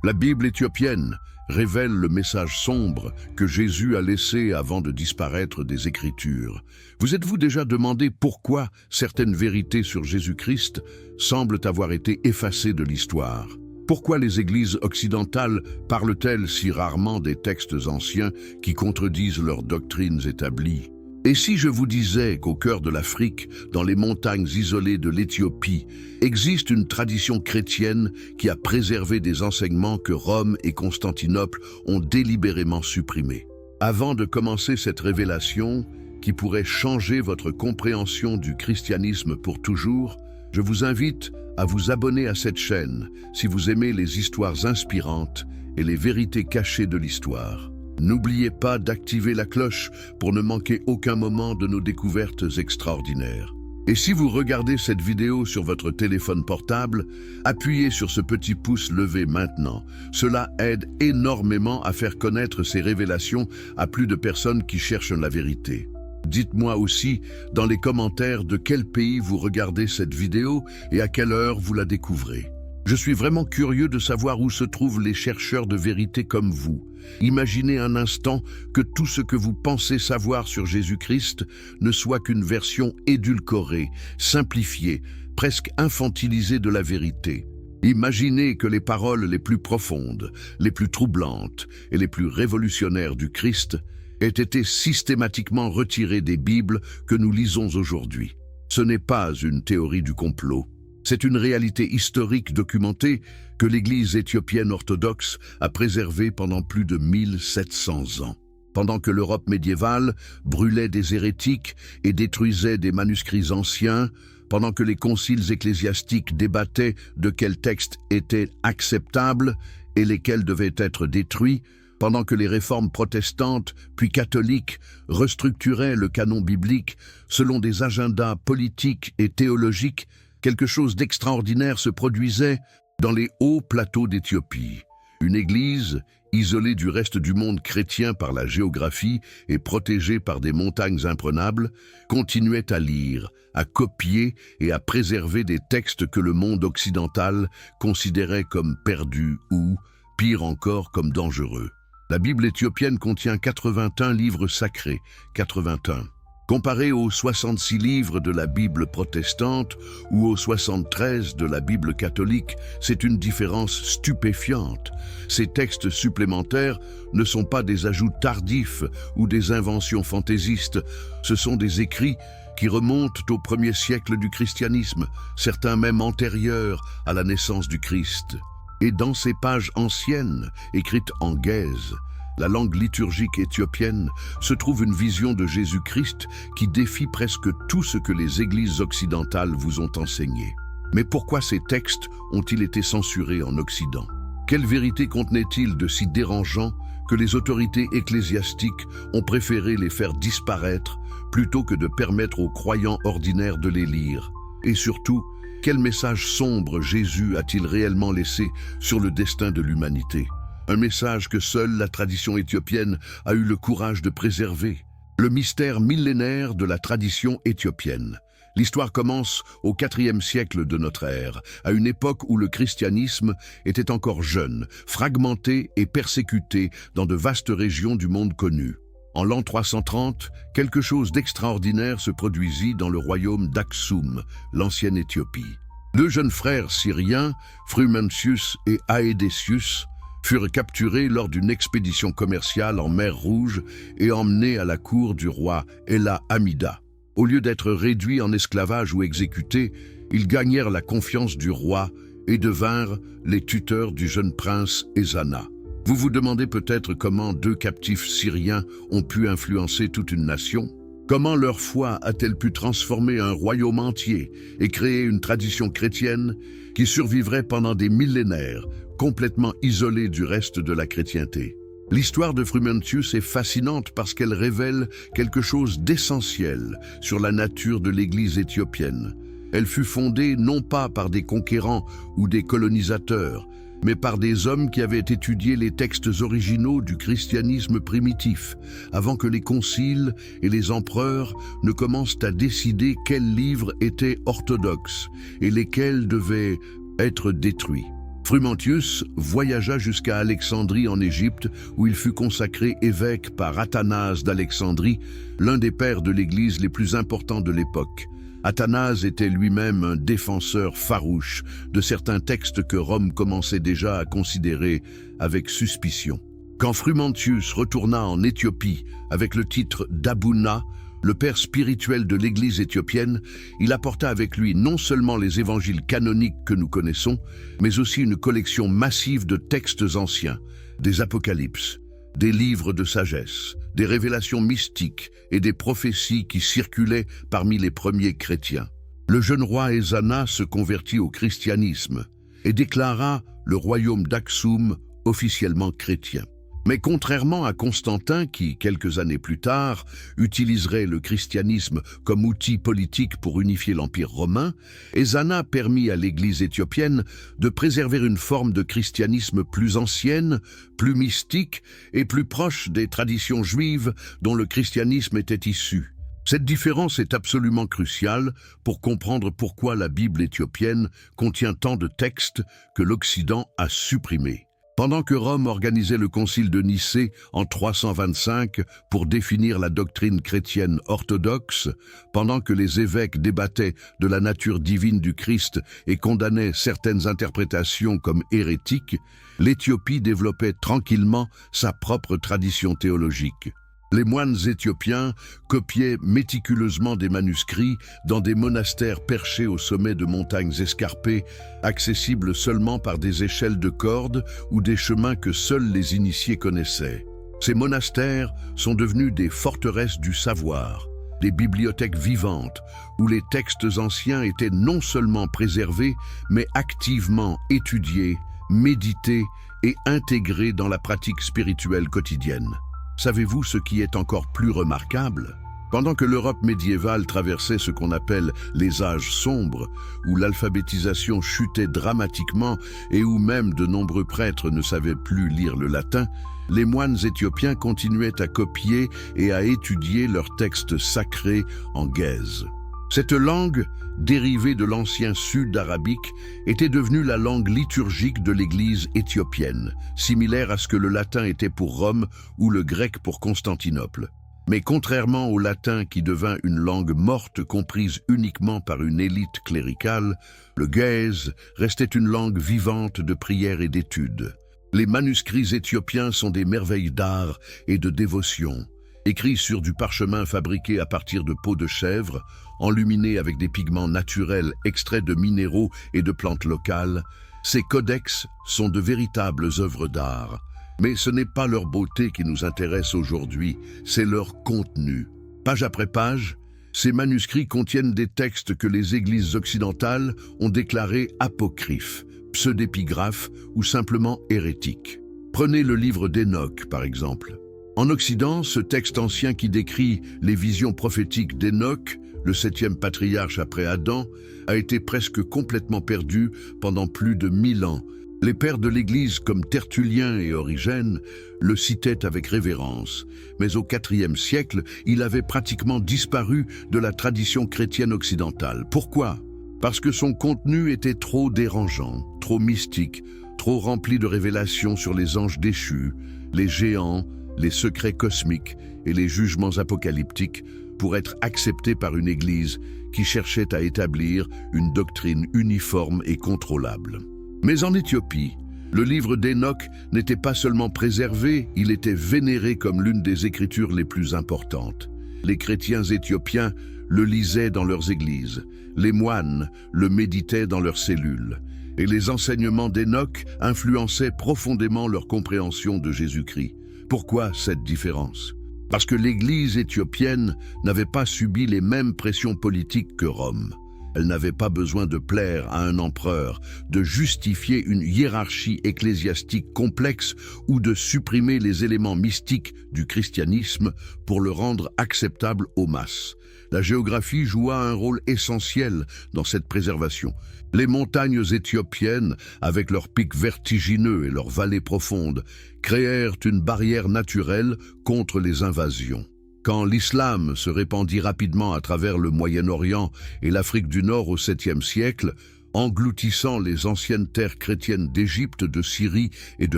La Bible éthiopienne révèle le message sombre que Jésus a laissé avant de disparaître des Écritures. Vous êtes-vous déjà demandé pourquoi certaines vérités sur Jésus-Christ semblent avoir été effacées de l'histoire? Pourquoi les églises occidentales parlent-elles si rarement des textes anciens qui contredisent leurs doctrines établies? Et si je vous disais qu'au cœur de l'Afrique, dans les montagnes isolées de l'Éthiopie, existe une tradition chrétienne qui a préservé des enseignements que Rome et Constantinople ont délibérément supprimés? Avant de commencer cette révélation, qui pourrait changer votre compréhension du christianisme pour toujours, je vous invite à vous abonner à cette chaîne si vous aimez les histoires inspirantes et les vérités cachées de l'histoire. N'oubliez pas d'activer la cloche pour ne manquer aucun moment de nos découvertes extraordinaires. Et si vous regardez cette vidéo sur votre téléphone portable, appuyez sur ce petit pouce levé maintenant. Cela aide énormément à faire connaître ces révélations à plus de personnes qui cherchent la vérité. Dites-moi aussi dans les commentaires de quel pays vous regardez cette vidéo et à quelle heure vous la découvrez. Je suis vraiment curieux de savoir où se trouvent les chercheurs de vérité comme vous. Imaginez un instant que tout ce que vous pensez savoir sur Jésus-Christ ne soit qu'une version édulcorée, simplifiée, presque infantilisée de la vérité. Imaginez que les paroles les plus profondes, les plus troublantes et les plus révolutionnaires du Christ aient été systématiquement retirées des Bibles que nous lisons aujourd'hui. Ce n'est pas une théorie du complot. C'est une réalité historique documentée que l'Église éthiopienne orthodoxe a préservée pendant plus de 1700 ans. Pendant que l'Europe médiévale brûlait des hérétiques et détruisait des manuscrits anciens, pendant que les conciles ecclésiastiques débattaient de quels textes étaient acceptables et lesquels devaient être détruits, pendant que les réformes protestantes puis catholiques restructuraient le canon biblique selon des agendas politiques et théologiques, quelque chose d'extraordinaire se produisait dans les hauts plateaux d'Éthiopie. Une église, isolée du reste du monde chrétien par la géographie et protégée par des montagnes imprenables, continuait à lire, à copier et à préserver des textes que le monde occidental considérait comme perdus ou, pire encore, comme dangereux. La Bible éthiopienne contient 81 livres sacrés, 81. Comparé aux 66 livres de la Bible protestante ou aux 73 de la Bible catholique, c'est une différence stupéfiante. Ces textes supplémentaires ne sont pas des ajouts tardifs ou des inventions fantaisistes, ce sont des écrits qui remontent au premier siècle du christianisme, certains même antérieurs à la naissance du Christ. Et dans ces pages anciennes, écrites en guèze, la langue liturgique éthiopienne, se trouve une vision de Jésus-Christ qui défie presque tout ce que les églises occidentales vous ont enseigné. Mais pourquoi ces textes ont-ils été censurés en Occident? Quelle vérité contenaient-ils de si dérangeant que les autorités ecclésiastiques ont préféré les faire disparaître plutôt que de permettre aux croyants ordinaires de les lire? Et surtout, quel message sombre Jésus a-t-il réellement laissé sur le destin de l'humanité? Un message que seule la tradition éthiopienne a eu le courage de préserver. Le mystère millénaire de la tradition éthiopienne. L'histoire commence au IVe siècle de notre ère, à une époque où le christianisme était encore jeune, fragmenté et persécuté dans de vastes régions du monde connu. En l'an 330, quelque chose d'extraordinaire se produisit dans le royaume d'Aksum, l'ancienne Éthiopie. Deux jeunes frères syriens, Frumentius et Aedesius, furent capturés lors d'une expédition commerciale en mer Rouge et emmenés à la cour du roi Ella Amida. Au lieu d'être réduits en esclavage ou exécutés, ils gagnèrent la confiance du roi et devinrent les tuteurs du jeune prince Ezana. Vous vous demandez peut-être comment deux captifs syriens ont pu influencer toute une nation? Comment leur foi a-t-elle pu transformer un royaume entier et créer une tradition chrétienne qui survivrait pendant des millénaires, complètement isolée du reste de la chrétienté? L'histoire de Frumentius est fascinante parce qu'elle révèle quelque chose d'essentiel sur la nature de l'Église éthiopienne. Elle fut fondée non pas par des conquérants ou des colonisateurs, mais par des hommes qui avaient étudié les textes originaux du christianisme primitif, avant que les conciles et les empereurs ne commencent à décider quels livres étaient orthodoxes et lesquels devaient être détruits. Frumentius voyagea jusqu'à Alexandrie en Égypte, où il fut consacré évêque par Athanase d'Alexandrie, l'un des pères de l'Église les plus importants de l'époque. Athanase était lui-même un défenseur farouche de certains textes que Rome commençait déjà à considérer avec suspicion. Quand Frumentius retourna en Éthiopie avec le titre d'Abouna, le père spirituel de l'Église éthiopienne, il apporta avec lui non seulement les évangiles canoniques que nous connaissons, mais aussi une collection massive de textes anciens, des apocalypses, des livres de sagesse, des révélations mystiques et des prophéties qui circulaient parmi les premiers chrétiens. Le jeune roi Ezana se convertit au christianisme et déclara le royaume d'Aksum officiellement chrétien. Mais contrairement à Constantin qui, quelques années plus tard, utiliserait le christianisme comme outil politique pour unifier l'Empire romain, Ezana permit à l'Église éthiopienne de préserver une forme de christianisme plus ancienne, plus mystique et plus proche des traditions juives dont le christianisme était issu. Cette différence est absolument cruciale pour comprendre pourquoi la Bible éthiopienne contient tant de textes que l'Occident a supprimés. Pendant que Rome organisait le concile de Nicée en 325 pour définir la doctrine chrétienne orthodoxe, pendant que les évêques débattaient de la nature divine du Christ et condamnaient certaines interprétations comme hérétiques, l'Éthiopie développait tranquillement sa propre tradition théologique. Les moines éthiopiens copiaient méticuleusement des manuscrits dans des monastères perchés au sommet de montagnes escarpées, accessibles seulement par des échelles de cordes ou des chemins que seuls les initiés connaissaient. Ces monastères sont devenus des forteresses du savoir, des bibliothèques vivantes où les textes anciens étaient non seulement préservés, mais activement étudiés, médités et intégrés dans la pratique spirituelle quotidienne. Savez-vous ce qui est encore plus remarquable? Pendant que l'Europe médiévale traversait ce qu'on appelle les âges sombres, où l'alphabétisation chutait dramatiquement et où même de nombreux prêtres ne savaient plus lire le latin, les moines éthiopiens continuaient à copier et à étudier leurs textes sacrés en guèze. Cette langue, dérivée de l'ancien sud arabique, était devenue la langue liturgique de l'Église éthiopienne, similaire à ce que le latin était pour Rome ou le grec pour Constantinople. Mais contrairement au latin qui devint une langue morte comprise uniquement par une élite cléricale, le guèze restait une langue vivante de prière et d'étude. Les manuscrits éthiopiens sont des merveilles d'art et de dévotion. Écrits sur du parchemin fabriqué à partir de peau de chèvre, enluminés avec des pigments naturels extraits de minéraux et de plantes locales, ces codex sont de véritables œuvres d'art. Mais ce n'est pas leur beauté qui nous intéresse aujourd'hui, c'est leur contenu. Page après page, ces manuscrits contiennent des textes que les églises occidentales ont déclarés apocryphes, pseudépigraphes ou simplement hérétiques. Prenez le livre d'Hénoch, par exemple. En Occident, ce texte ancien qui décrit les visions prophétiques d'Hénoch, le 7e patriarche après Adam, a été presque complètement perdu pendant plus de 1000 ans. Les pères de l'Église comme Tertullien et Origène le citaient avec révérence, mais au IVe siècle, il avait pratiquement disparu de la tradition chrétienne occidentale. Pourquoi? Parce que son contenu était trop dérangeant, trop mystique, trop rempli de révélations sur les anges déchus, les géants, les secrets cosmiques et les jugements apocalyptiques pour être acceptés par une Église qui cherchait à établir une doctrine uniforme et contrôlable. Mais en Éthiopie, le livre d'Hénoch n'était pas seulement préservé, il était vénéré comme l'une des écritures les plus importantes. Les chrétiens éthiopiens le lisaient dans leurs églises, les moines le méditaient dans leurs cellules, et les enseignements d'Hénoch influençaient profondément leur compréhension de Jésus-Christ. Pourquoi cette différence? Parce que l'Église éthiopienne n'avait pas subi les mêmes pressions politiques que Rome. Elle n'avait pas besoin de plaire à un empereur, de justifier une hiérarchie ecclésiastique complexe ou de supprimer les éléments mystiques du christianisme pour le rendre acceptable aux masses. La géographie joua un rôle essentiel dans cette préservation. Les montagnes éthiopiennes, avec leurs pics vertigineux et leurs vallées profondes, créèrent une barrière naturelle contre les invasions. Quand l'islam se répandit rapidement à travers le Moyen-Orient et l'Afrique du Nord au 7e siècle, Engloutissant les anciennes terres chrétiennes d'Égypte, de Syrie et de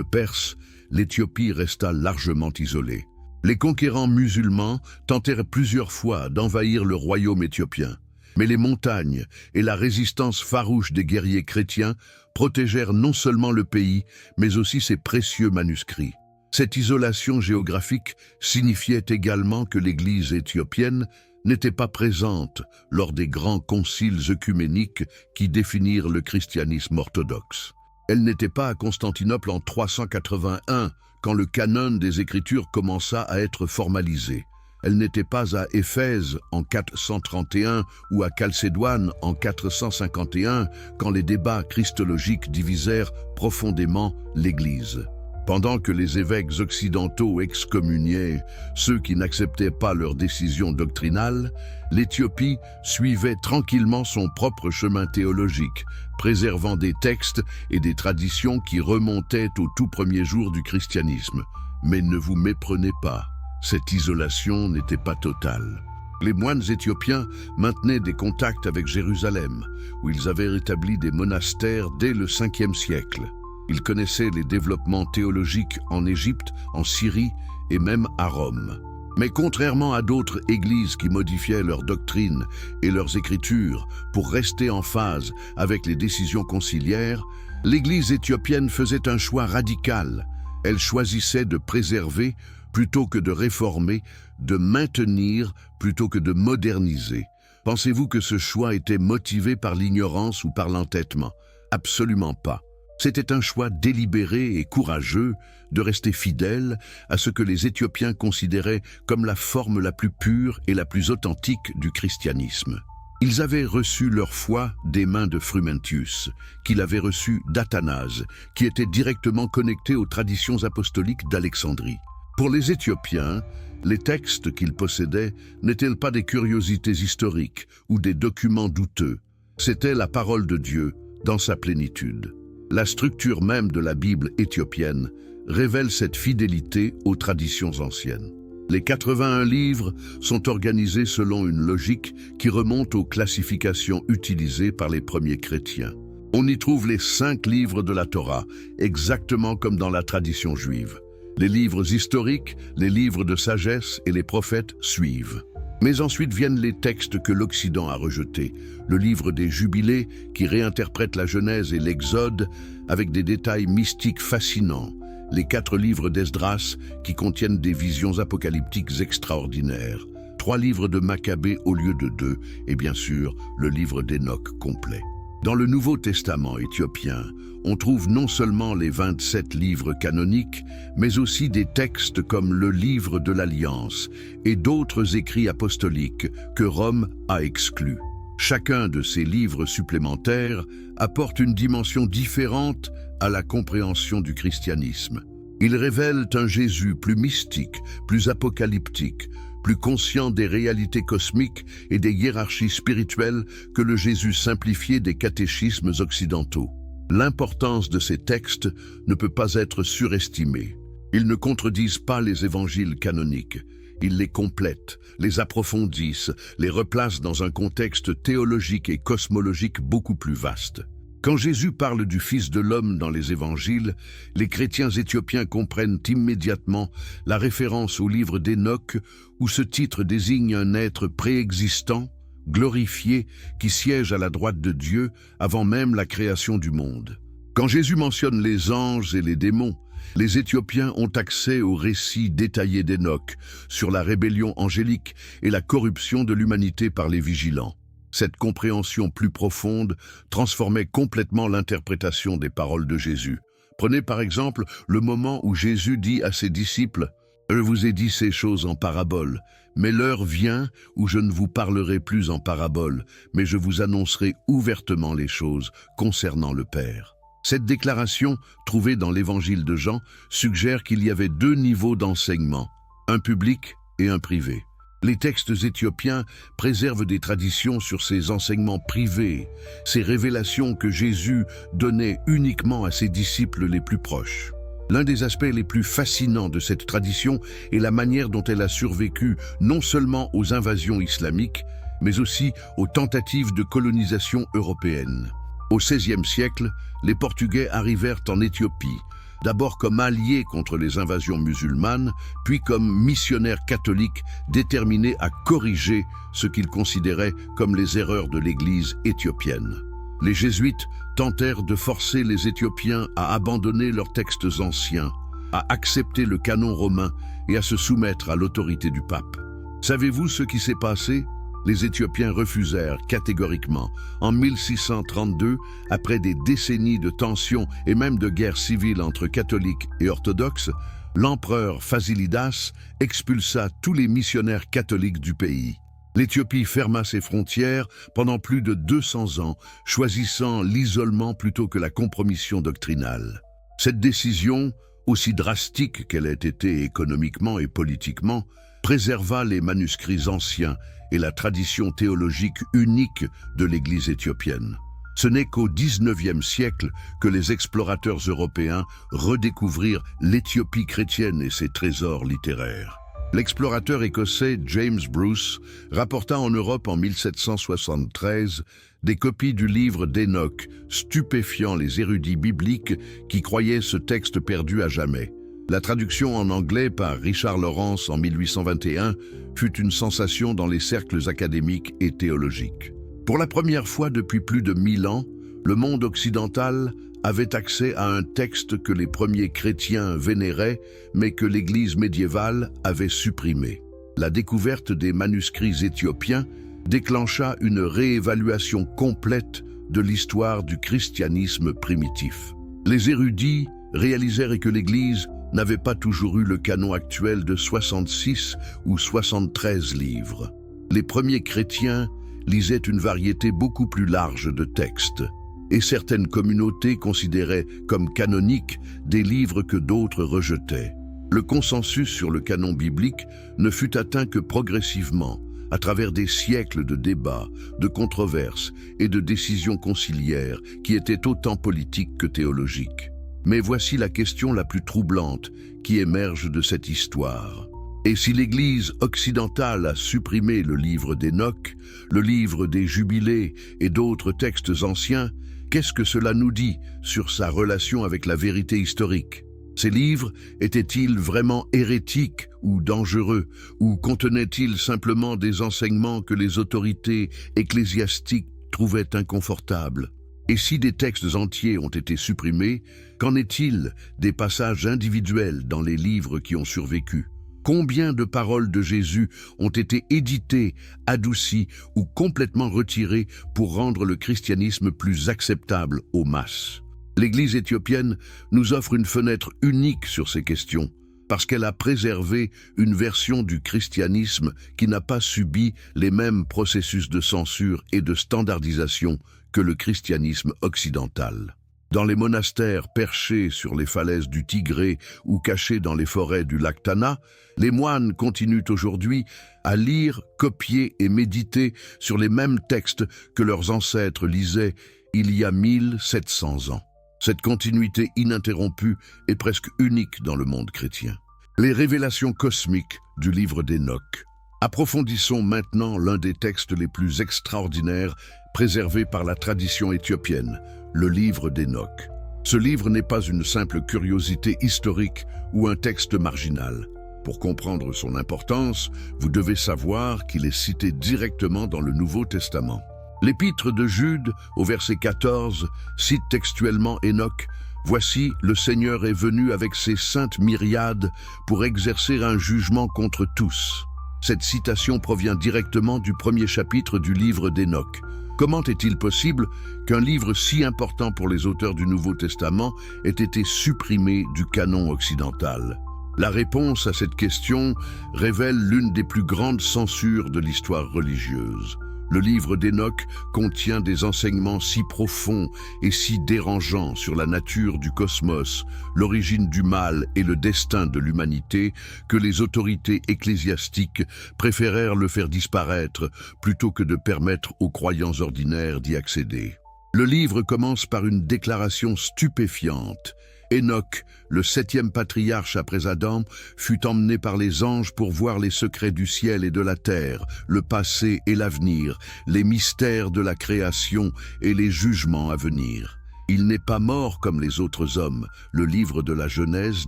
Perse, l'Éthiopie resta largement isolée. Les conquérants musulmans tentèrent plusieurs fois d'envahir le royaume éthiopien, mais les montagnes et la résistance farouche des guerriers chrétiens protégèrent non seulement le pays, mais aussi ses précieux manuscrits. Cette isolation géographique signifiait également que l'Église éthiopienne n'était pas présente lors des grands conciles œcuméniques qui définirent le christianisme orthodoxe. Elle n'était pas à Constantinople en 381, quand le canon des Écritures commença à être formalisé. Elle n'était pas à Éphèse en 431 ou à Chalcédoine en 451, quand les débats christologiques divisèrent profondément l'Église. Pendant que les évêques occidentaux excommuniaient ceux qui n'acceptaient pas leurs décisions doctrinales, l'Éthiopie suivait tranquillement son propre chemin théologique, préservant des textes et des traditions qui remontaient aux tout premiers jours du christianisme. Mais ne vous méprenez pas, cette isolation n'était pas totale. Les moines éthiopiens maintenaient des contacts avec Jérusalem, où ils avaient établi des monastères dès le 5e siècle. Ils connaissaient les développements théologiques en Égypte, en Syrie et même à Rome. Mais contrairement à d'autres églises qui modifiaient leur doctrine et leurs écritures pour rester en phase avec les décisions conciliaires, l'église éthiopienne faisait un choix radical. Elle choisissait de préserver plutôt que de réformer, de maintenir plutôt que de moderniser. Pensez-vous que ce choix était motivé par l'ignorance ou par l'entêtement? Absolument pas. C'était un choix délibéré et courageux de rester fidèle à ce que les Éthiopiens considéraient comme la forme la plus pure et la plus authentique du christianisme. Ils avaient reçu leur foi des mains de Frumentius, qu'il avait reçu d'Athanase, qui était directement connecté aux traditions apostoliques d'Alexandrie. Pour les Éthiopiens, les textes qu'ils possédaient n'étaient pas des curiosités historiques ou des documents douteux. C'était la parole de Dieu dans sa plénitude. La structure même de la Bible éthiopienne révèle cette fidélité aux traditions anciennes. Les 81 livres sont organisés selon une logique qui remonte aux classifications utilisées par les premiers chrétiens. On y trouve les 5 livres de la Torah, exactement comme dans la tradition juive. Les livres historiques, les livres de sagesse et les prophètes suivent. Mais ensuite viennent les textes que l'Occident a rejetés. Le livre des Jubilés, qui réinterprète la Genèse et l'Exode avec des détails mystiques fascinants. Les 4 livres d'Esdras, qui contiennent des visions apocalyptiques extraordinaires. 3 livres de Maccabée au lieu de 2, et bien sûr, le livre d'Enoch complet. Dans le Nouveau Testament éthiopien, on trouve non seulement les 27 livres canoniques, mais aussi des textes comme le livre de l'Alliance et d'autres écrits apostoliques que Rome a exclus. Chacun de ces livres supplémentaires apporte une dimension différente à la compréhension du christianisme. Ils révèlent un Jésus plus mystique, plus apocalyptique, plus conscient des réalités cosmiques et des hiérarchies spirituelles que le Jésus simplifié des catéchismes occidentaux. L'importance de ces textes ne peut pas être surestimée. Ils ne contredisent pas les évangiles canoniques. Ils les complètent, les approfondissent, les replacent dans un contexte théologique et cosmologique beaucoup plus vaste. Quand Jésus parle du Fils de l'homme dans les évangiles, les chrétiens éthiopiens comprennent immédiatement la référence au livre d'Enoch où ce titre désigne un être préexistant, glorifié, qui siège à la droite de Dieu avant même la création du monde. Quand Jésus mentionne les anges et les démons, les Éthiopiens ont accès au récit détaillé d'Enoch sur la rébellion angélique et la corruption de l'humanité par les vigilants. Cette compréhension plus profonde transformait complètement l'interprétation des paroles de Jésus. Prenez par exemple le moment où Jésus dit à ses disciples « Je vous ai dit ces choses en parabole, mais l'heure vient où je ne vous parlerai plus en parabole, mais je vous annoncerai ouvertement les choses concernant le Père. » Cette déclaration, trouvée dans l'évangile de Jean, suggère qu'il y avait 2 niveaux d'enseignement, un public et un privé. Les textes éthiopiens préservent des traditions sur ces enseignements privés, ces révélations que Jésus donnait uniquement à ses disciples les plus proches. L'un des aspects les plus fascinants de cette tradition est la manière dont elle a survécu non seulement aux invasions islamiques, mais aussi aux tentatives de colonisation européenne. Au XVIe siècle, les Portugais arrivèrent en Éthiopie, d'abord comme alliés contre les invasions musulmanes, puis comme missionnaires catholiques déterminés à corriger ce qu'ils considéraient comme les erreurs de l'Église éthiopienne. Les jésuites tentèrent de forcer les Éthiopiens à abandonner leurs textes anciens, à accepter le canon romain et à se soumettre à l'autorité du pape. Savez-vous ce qui s'est passé? Les Éthiopiens refusèrent catégoriquement. En 1632, après des décennies de tensions et même de guerres civiles entre catholiques et orthodoxes, l'empereur Fasilidas expulsa tous les missionnaires catholiques du pays. L'Éthiopie ferma ses frontières pendant plus de 200 ans, choisissant l'isolement plutôt que la compromission doctrinale. Cette décision, aussi drastique qu'elle ait été économiquement et politiquement, préserva les manuscrits anciens et la tradition théologique unique de l'Église éthiopienne. Ce n'est qu'au XIXe siècle que les explorateurs européens redécouvrirent l'Éthiopie chrétienne et ses trésors littéraires. L'explorateur écossais James Bruce rapporta en Europe en 1773 des copies du livre d'Enoch, stupéfiant les érudits bibliques qui croyaient ce texte perdu à jamais. La traduction en anglais par Richard Lawrence en 1821 fut une sensation dans les cercles académiques et théologiques. Pour la première fois depuis plus de 1000 ans, le monde occidental avait accès à un texte que les premiers chrétiens vénéraient, mais que l'Église médiévale avait supprimé. La découverte des manuscrits éthiopiens déclencha une réévaluation complète de l'histoire du christianisme primitif. Les érudits réalisèrent que l'Église n'avait pas toujours eu le canon actuel de 66 ou 73 livres. Les premiers chrétiens lisaient une variété beaucoup plus large de textes, et certaines communautés considéraient comme canoniques des livres que d'autres rejetaient. Le consensus sur le canon biblique ne fut atteint que progressivement, à travers des siècles de débats, de controverses et de décisions conciliaires qui étaient autant politiques que théologiques. Mais voici la question la plus troublante qui émerge de cette histoire. Et si l'Église occidentale a supprimé le livre d'Enoch, le livre des Jubilés et d'autres textes anciens, qu'est-ce que cela nous dit sur sa relation avec la vérité historique? Ces livres étaient-ils vraiment hérétiques ou dangereux, ou contenaient-ils simplement des enseignements que les autorités ecclésiastiques trouvaient inconfortables? Et si des textes entiers ont été supprimés, qu'en est-il des passages individuels dans les livres qui ont survécu? Combien de paroles de Jésus ont été éditées, adoucies ou complètement retirées pour rendre le christianisme plus acceptable aux masses? L'Église éthiopienne nous offre une fenêtre unique sur ces questions, parce qu'elle a préservé une version du christianisme qui n'a pas subi les mêmes processus de censure et de standardisation que le christianisme occidental. Dans les monastères perchés sur les falaises du Tigré ou cachés dans les forêts du lac Tana, les moines continuent aujourd'hui à lire, copier et méditer sur les mêmes textes que leurs ancêtres lisaient il y a 1700 ans. Cette continuité ininterrompue est presque unique dans le monde chrétien. Les révélations cosmiques du livre d'Enoch. Approfondissons maintenant l'un des textes les plus extraordinaires préservés par la tradition éthiopienne, le livre d'Enoch. Ce livre n'est pas une simple curiosité historique ou un texte marginal. Pour comprendre son importance, vous devez savoir qu'il est cité directement dans le Nouveau Testament. L'épître de Jude, au verset 14, cite textuellement Enoch. « Voici, le Seigneur est venu avec ses saintes myriades pour exercer un jugement contre tous. » Cette citation provient directement du premier chapitre du livre d'Enoch. Comment est-il possible qu'un livre si important pour les auteurs du Nouveau Testament ait été supprimé du canon occidental? La réponse à cette question révèle l'une des plus grandes censures de l'histoire religieuse. Le livre d'Enoch contient des enseignements si profonds et si dérangeants sur la nature du cosmos, l'origine du mal et le destin de l'humanité que les autorités ecclésiastiques préférèrent le faire disparaître plutôt que de permettre aux croyants ordinaires d'y accéder. Le livre commence par une déclaration stupéfiante. Enoch, le 7e patriarche après Adam, fut emmené par les anges pour voir les secrets du ciel et de la terre, le passé et l'avenir, les mystères de la création et les jugements à venir. Il n'est pas mort comme les autres hommes. Le livre de la Genèse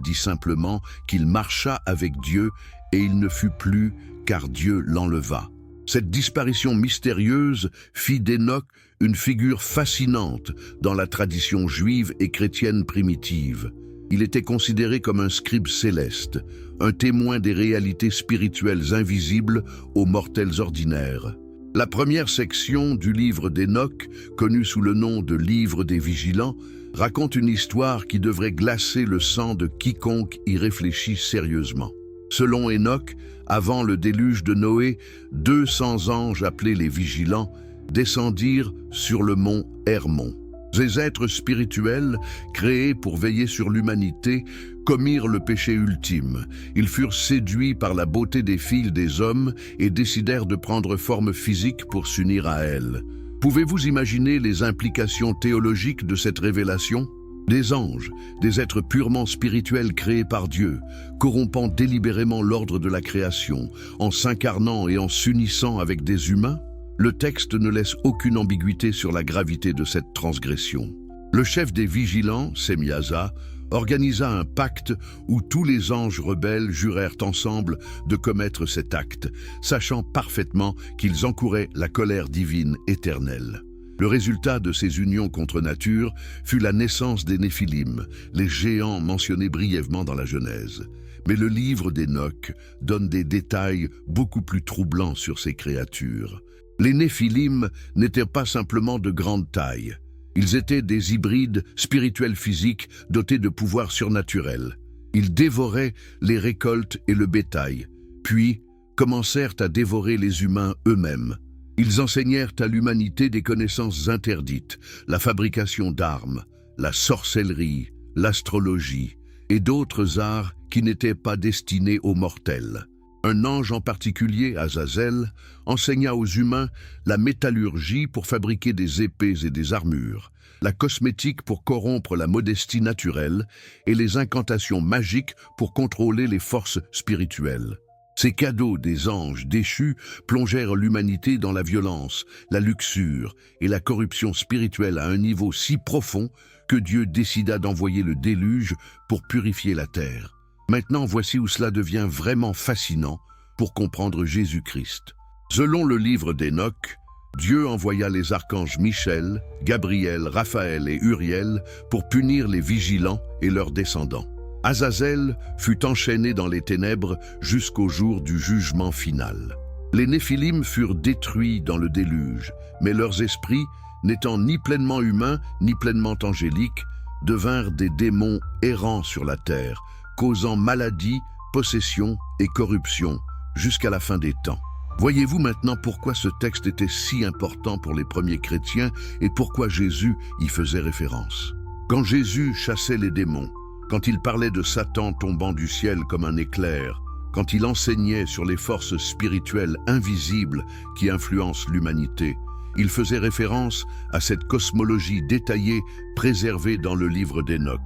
dit simplement qu'il marcha avec Dieu et il ne fut plus car Dieu l'enleva. Cette disparition mystérieuse fit d'Enoch une figure fascinante dans la tradition juive et chrétienne primitive. Il était considéré comme un scribe céleste, un témoin des réalités spirituelles invisibles aux mortels ordinaires. La première section du livre d'Enoch, connue sous le nom de Livre des Vigilants, raconte une histoire qui devrait glacer le sang de quiconque y réfléchit sérieusement. Selon Enoch, avant le déluge de Noé, 200 anges appelés les Vigilants descendirent sur le mont Hermon. Ces êtres spirituels, créés pour veiller sur l'humanité, commirent le péché ultime. Ils furent séduits par la beauté des filles des hommes et décidèrent de prendre forme physique pour s'unir à elles. Pouvez-vous imaginer les implications théologiques de cette révélation ? Des anges, des êtres purement spirituels créés par Dieu, corrompant délibérément l'ordre de la création, en s'incarnant et en s'unissant avec des humains? Le texte ne laisse aucune ambiguïté sur la gravité de cette transgression. Le chef des vigilants, Semyaza, organisa un pacte où tous les anges rebelles jurèrent ensemble de commettre cet acte, sachant parfaitement qu'ils encouraient la colère divine éternelle. Le résultat de ces unions contre nature fut la naissance des Néphilim, les géants mentionnés brièvement dans la Genèse. Mais le livre d'Enoch donne des détails beaucoup plus troublants sur ces créatures. Les Néphilim n'étaient pas simplement de grande taille. Ils étaient des hybrides spirituels physiques dotés de pouvoirs surnaturels. Ils dévoraient les récoltes et le bétail, puis commencèrent à dévorer les humains eux-mêmes. Ils enseignèrent à l'humanité des connaissances interdites, la fabrication d'armes, la sorcellerie, l'astrologie et d'autres arts qui n'étaient pas destinés aux mortels. Un ange en particulier, Azazel, enseigna aux humains la métallurgie pour fabriquer des épées et des armures, la cosmétique pour corrompre la modestie naturelle et les incantations magiques pour contrôler les forces spirituelles. Ces cadeaux des anges déchus plongèrent l'humanité dans la violence, la luxure et la corruption spirituelle à un niveau si profond que Dieu décida d'envoyer le déluge pour purifier la terre. Maintenant, voici où cela devient vraiment fascinant pour comprendre Jésus-Christ. Selon le livre d'Enoch, Dieu envoya les archanges Michel, Gabriel, Raphaël et Uriel pour punir les vigilants et leurs descendants. Azazel fut enchaîné dans les ténèbres jusqu'au jour du jugement final. Les Néphilim furent détruits dans le déluge, mais leurs esprits, n'étant ni pleinement humains ni pleinement angéliques, devinrent des démons errants sur la terre, causant maladie, possession et corruption jusqu'à la fin des temps. Voyez-vous maintenant pourquoi ce texte était si important pour les premiers chrétiens et pourquoi Jésus y faisait référence. Quand Jésus chassait les démons, quand il parlait de Satan tombant du ciel comme un éclair, quand il enseignait sur les forces spirituelles invisibles qui influencent l'humanité, il faisait référence à cette cosmologie détaillée préservée dans le livre d'Enoch.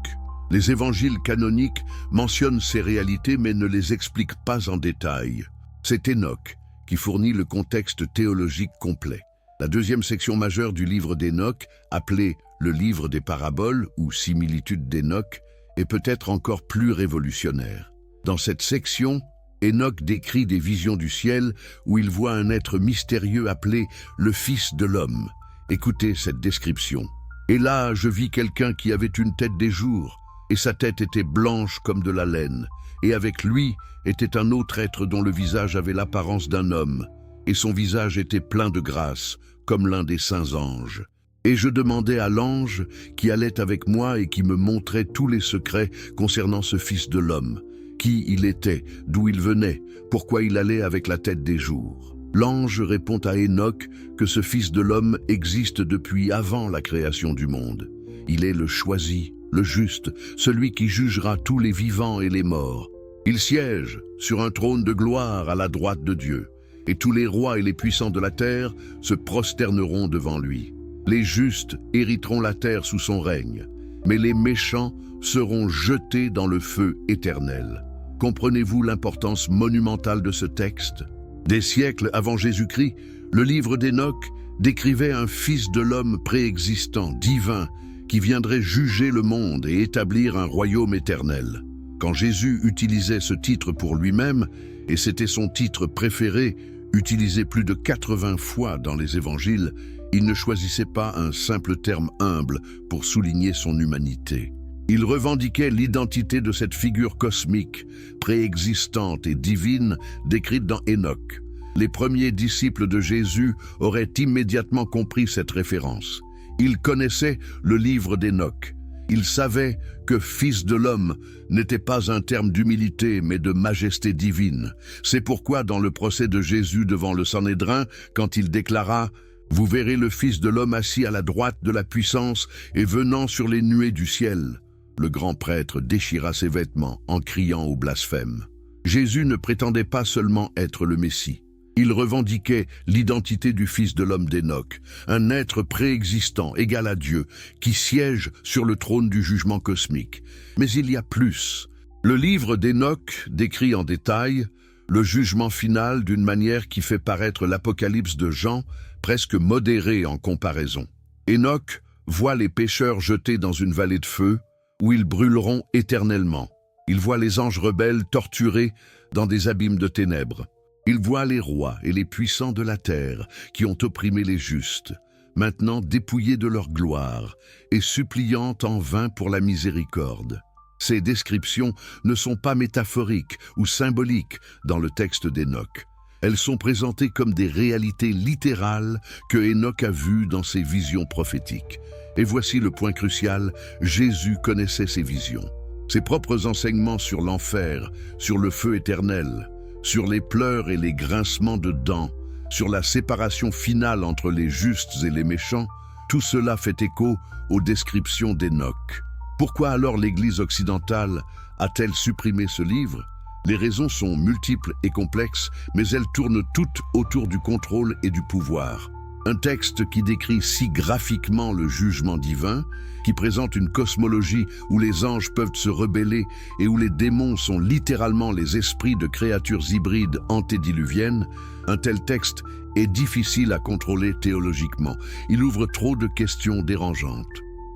Les évangiles canoniques mentionnent ces réalités mais ne les expliquent pas en détail. C'est Enoch qui fournit le contexte théologique complet. La deuxième section majeure du livre d'Enoch, appelée le livre des paraboles ou similitudes d'Enoch, est peut-être encore plus révolutionnaire. Dans cette section, Enoch décrit des visions du ciel où il voit un être mystérieux appelé le Fils de l'homme. Écoutez cette description. « Et là, je vis quelqu'un qui avait une tête des jours, et sa tête était blanche comme de la laine, et avec lui était un autre être dont le visage avait l'apparence d'un homme, et son visage était plein de grâce, comme l'un des saints anges. Et je demandais à l'ange qui allait avec moi et qui me montrait tous les secrets concernant ce Fils de l'homme, qui il était, d'où il venait, pourquoi il allait avec la tête des jours. L'ange répond à Enoch que ce Fils de l'homme existe depuis avant la création du monde. Il est le choisi, le juste, celui qui jugera tous les vivants et les morts. Il siège sur un trône de gloire à la droite de Dieu, et tous les rois et les puissants de la terre se prosterneront devant lui. Les justes hériteront la terre sous son règne, mais les méchants seront jetés dans le feu éternel. Comprenez-vous l'importance monumentale de ce texte? Des siècles avant Jésus-Christ, le livre d'Hénoch décrivait un fils de l'homme préexistant, divin, qui viendrait juger le monde et établir un royaume éternel. Quand Jésus utilisait ce titre pour lui-même, et c'était son titre préféré, utilisé plus de 80 fois dans les évangiles, il ne choisissait pas un simple terme humble pour souligner son humanité. Il revendiquait l'identité de cette figure cosmique, préexistante et divine, décrite dans Hénoch. Les premiers disciples de Jésus auraient immédiatement compris cette référence. Ils connaissaient le livre d'Hénoch. Ils savaient que « fils de l'homme » n'était pas un terme d'humilité, mais de majesté divine. C'est pourquoi dans le procès de Jésus devant le Sanhédrin, quand il déclara « Vous verrez le Fils de l'homme assis à la droite de la puissance et venant sur les nuées du ciel », le grand prêtre déchira ses vêtements en criant au blasphème. Jésus ne prétendait pas seulement être le Messie. Il revendiquait l'identité du Fils de l'homme d'Hénoch, un être préexistant, égal à Dieu, qui siège sur le trône du jugement cosmique. Mais il y a plus. Le livre d'Hénoch décrit en détail le jugement final d'une manière qui fait paraître l'Apocalypse de Jean presque modéré en comparaison. Hénoch voit les pécheurs jetés dans une vallée de feu, où ils brûleront éternellement. Il voit les anges rebelles torturés dans des abîmes de ténèbres. Il voit les rois et les puissants de la terre qui ont opprimé les justes, maintenant dépouillés de leur gloire et suppliant en vain pour la miséricorde. Ces descriptions ne sont pas métaphoriques ou symboliques dans le texte d'Hénoch. Elles sont présentées comme des réalités littérales que Hénoch a vues dans ses visions prophétiques. Et voici le point crucial, Jésus connaissait ces visions. Ses propres enseignements sur l'enfer, sur le feu éternel, sur les pleurs et les grincements de dents, sur la séparation finale entre les justes et les méchants, tout cela fait écho aux descriptions d'Hénoch. Pourquoi alors l'Église occidentale a-t-elle supprimé ce livre? Les raisons sont multiples et complexes, mais elles tournent toutes autour du contrôle et du pouvoir. Un texte qui décrit si graphiquement le jugement divin, qui présente une cosmologie où les anges peuvent se rebeller et où les démons sont littéralement les esprits de créatures hybrides antédiluviennes, un tel texte est difficile à contrôler théologiquement. Il ouvre trop de questions dérangeantes.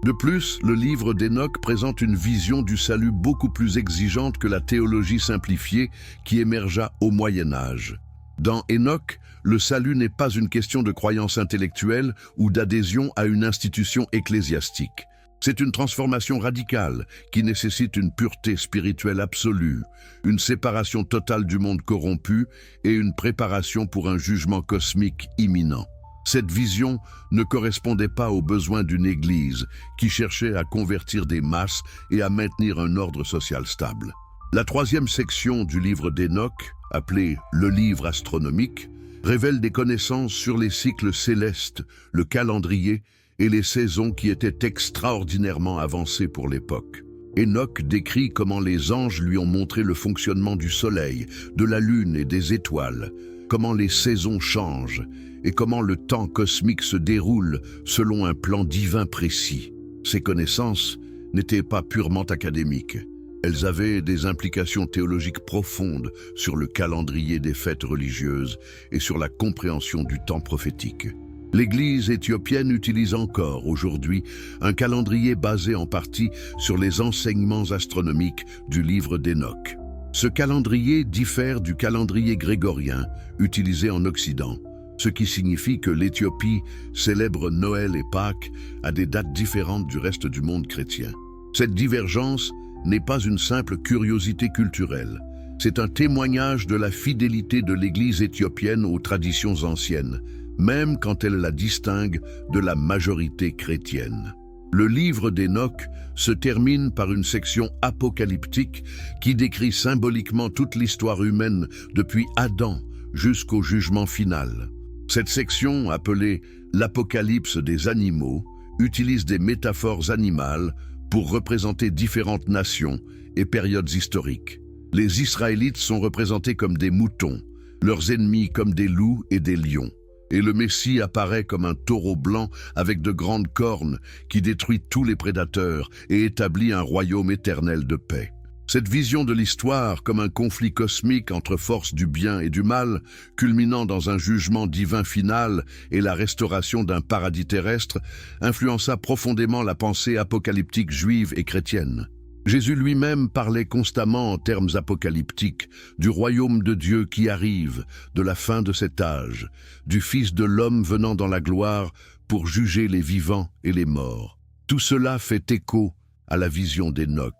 De plus, le livre d'Hénoch présente une vision du salut beaucoup plus exigeante que la théologie simplifiée qui émergea au Moyen Âge. Dans Hénoch, le salut n'est pas une question de croyance intellectuelle ou d'adhésion à une institution ecclésiastique. C'est une transformation radicale qui nécessite une pureté spirituelle absolue, une séparation totale du monde corrompu et une préparation pour un jugement cosmique imminent. Cette vision ne correspondait pas aux besoins d'une Église qui cherchait à convertir des masses et à maintenir un ordre social stable. La troisième section du livre d'Hénoch, appelée « Le livre astronomique », révèle des connaissances sur les cycles célestes, le calendrier et les saisons qui étaient extraordinairement avancées pour l'époque. Hénoch décrit comment les anges lui ont montré le fonctionnement du soleil, de la lune et des étoiles, comment les saisons changent et comment le temps cosmique se déroule selon un plan divin précis. Ces connaissances n'étaient pas purement académiques. Elles avaient des implications théologiques profondes sur le calendrier des fêtes religieuses et sur la compréhension du temps prophétique. L'Église éthiopienne utilise encore aujourd'hui un calendrier basé en partie sur les enseignements astronomiques du livre d'Hénoch. Ce calendrier diffère du calendrier grégorien utilisé en Occident, ce qui signifie que l'Éthiopie célèbre Noël et Pâques à des dates différentes du reste du monde chrétien. Cette divergence n'est pas une simple curiosité culturelle. C'est un témoignage de la fidélité de l'Église éthiopienne aux traditions anciennes, même quand elle la distingue de la majorité chrétienne. Le livre d'Hénoch se termine par une section apocalyptique qui décrit symboliquement toute l'histoire humaine depuis Adam jusqu'au jugement final. Cette section, appelée l'Apocalypse des animaux, utilise des métaphores animales pour représenter différentes nations et périodes historiques. Les Israélites sont représentés comme des moutons, leurs ennemis comme des loups et des lions. Et le Messie apparaît comme un taureau blanc avec de grandes cornes qui détruit tous les prédateurs et établit un royaume éternel de paix. Cette vision de l'histoire comme un conflit cosmique entre forces du bien et du mal, culminant dans un jugement divin final et la restauration d'un paradis terrestre, influença profondément la pensée apocalyptique juive et chrétienne. Jésus lui-même parlait constamment en termes apocalyptiques du royaume de Dieu qui arrive, de la fin de cet âge, du Fils de l'homme venant dans la gloire pour juger les vivants et les morts. Tout cela fait écho à la vision d'Enoch.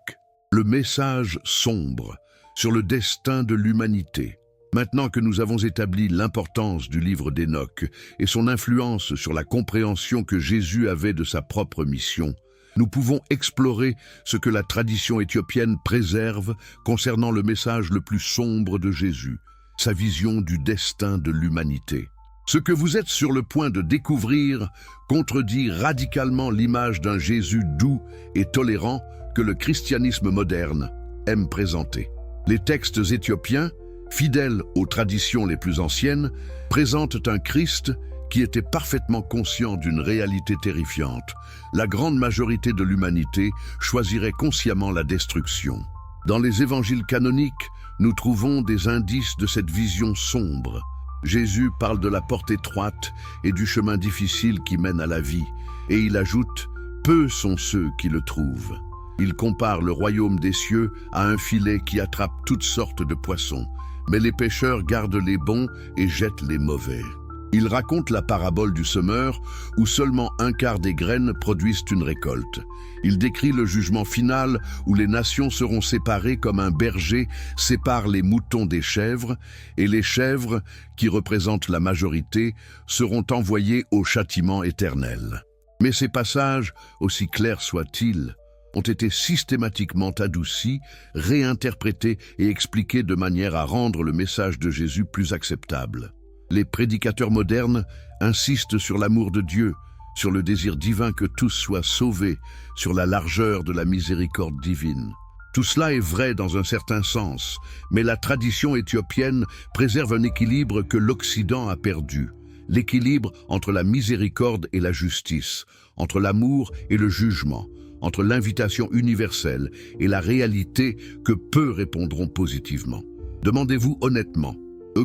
Le message sombre sur le destin de l'humanité. Maintenant que nous avons établi l'importance du livre d'Enoch et son influence sur la compréhension que Jésus avait de sa propre mission, nous pouvons explorer ce que la tradition éthiopienne préserve concernant le message le plus sombre de Jésus, sa vision du destin de l'humanité. Ce que vous êtes sur le point de découvrir contredit radicalement l'image d'un Jésus doux et tolérant que le christianisme moderne aime présenter. Les textes éthiopiens, fidèles aux traditions les plus anciennes, présentent un Christ qui était parfaitement conscient d'une réalité terrifiante. La grande majorité de l'humanité choisirait consciemment la destruction. Dans les évangiles canoniques, nous trouvons des indices de cette vision sombre. Jésus parle de la porte étroite et du chemin difficile qui mène à la vie, et il ajoute « Peu sont ceux qui le trouvent ». Il compare le royaume des cieux à un filet qui attrape toutes sortes de poissons, mais les pêcheurs gardent les bons et jettent les mauvais. Il raconte la parabole du semeur où seulement un quart des graines produisent une récolte. Il décrit le jugement final où les nations seront séparées comme un berger sépare les moutons des chèvres, et les chèvres, qui représentent la majorité, seront envoyées au châtiment éternel. Mais ces passages, aussi clairs soient-ils, ont été systématiquement adoucis, réinterprétés et expliqués de manière à rendre le message de Jésus plus acceptable. Les prédicateurs modernes insistent sur l'amour de Dieu, sur le désir divin que tous soient sauvés, sur la largeur de la miséricorde divine. Tout cela est vrai dans un certain sens, mais la tradition éthiopienne préserve un équilibre que l'Occident a perdu. L'équilibre entre la miséricorde et la justice, entre l'amour et le jugement, entre l'invitation universelle et la réalité que peu répondront positivement. Demandez-vous honnêtement,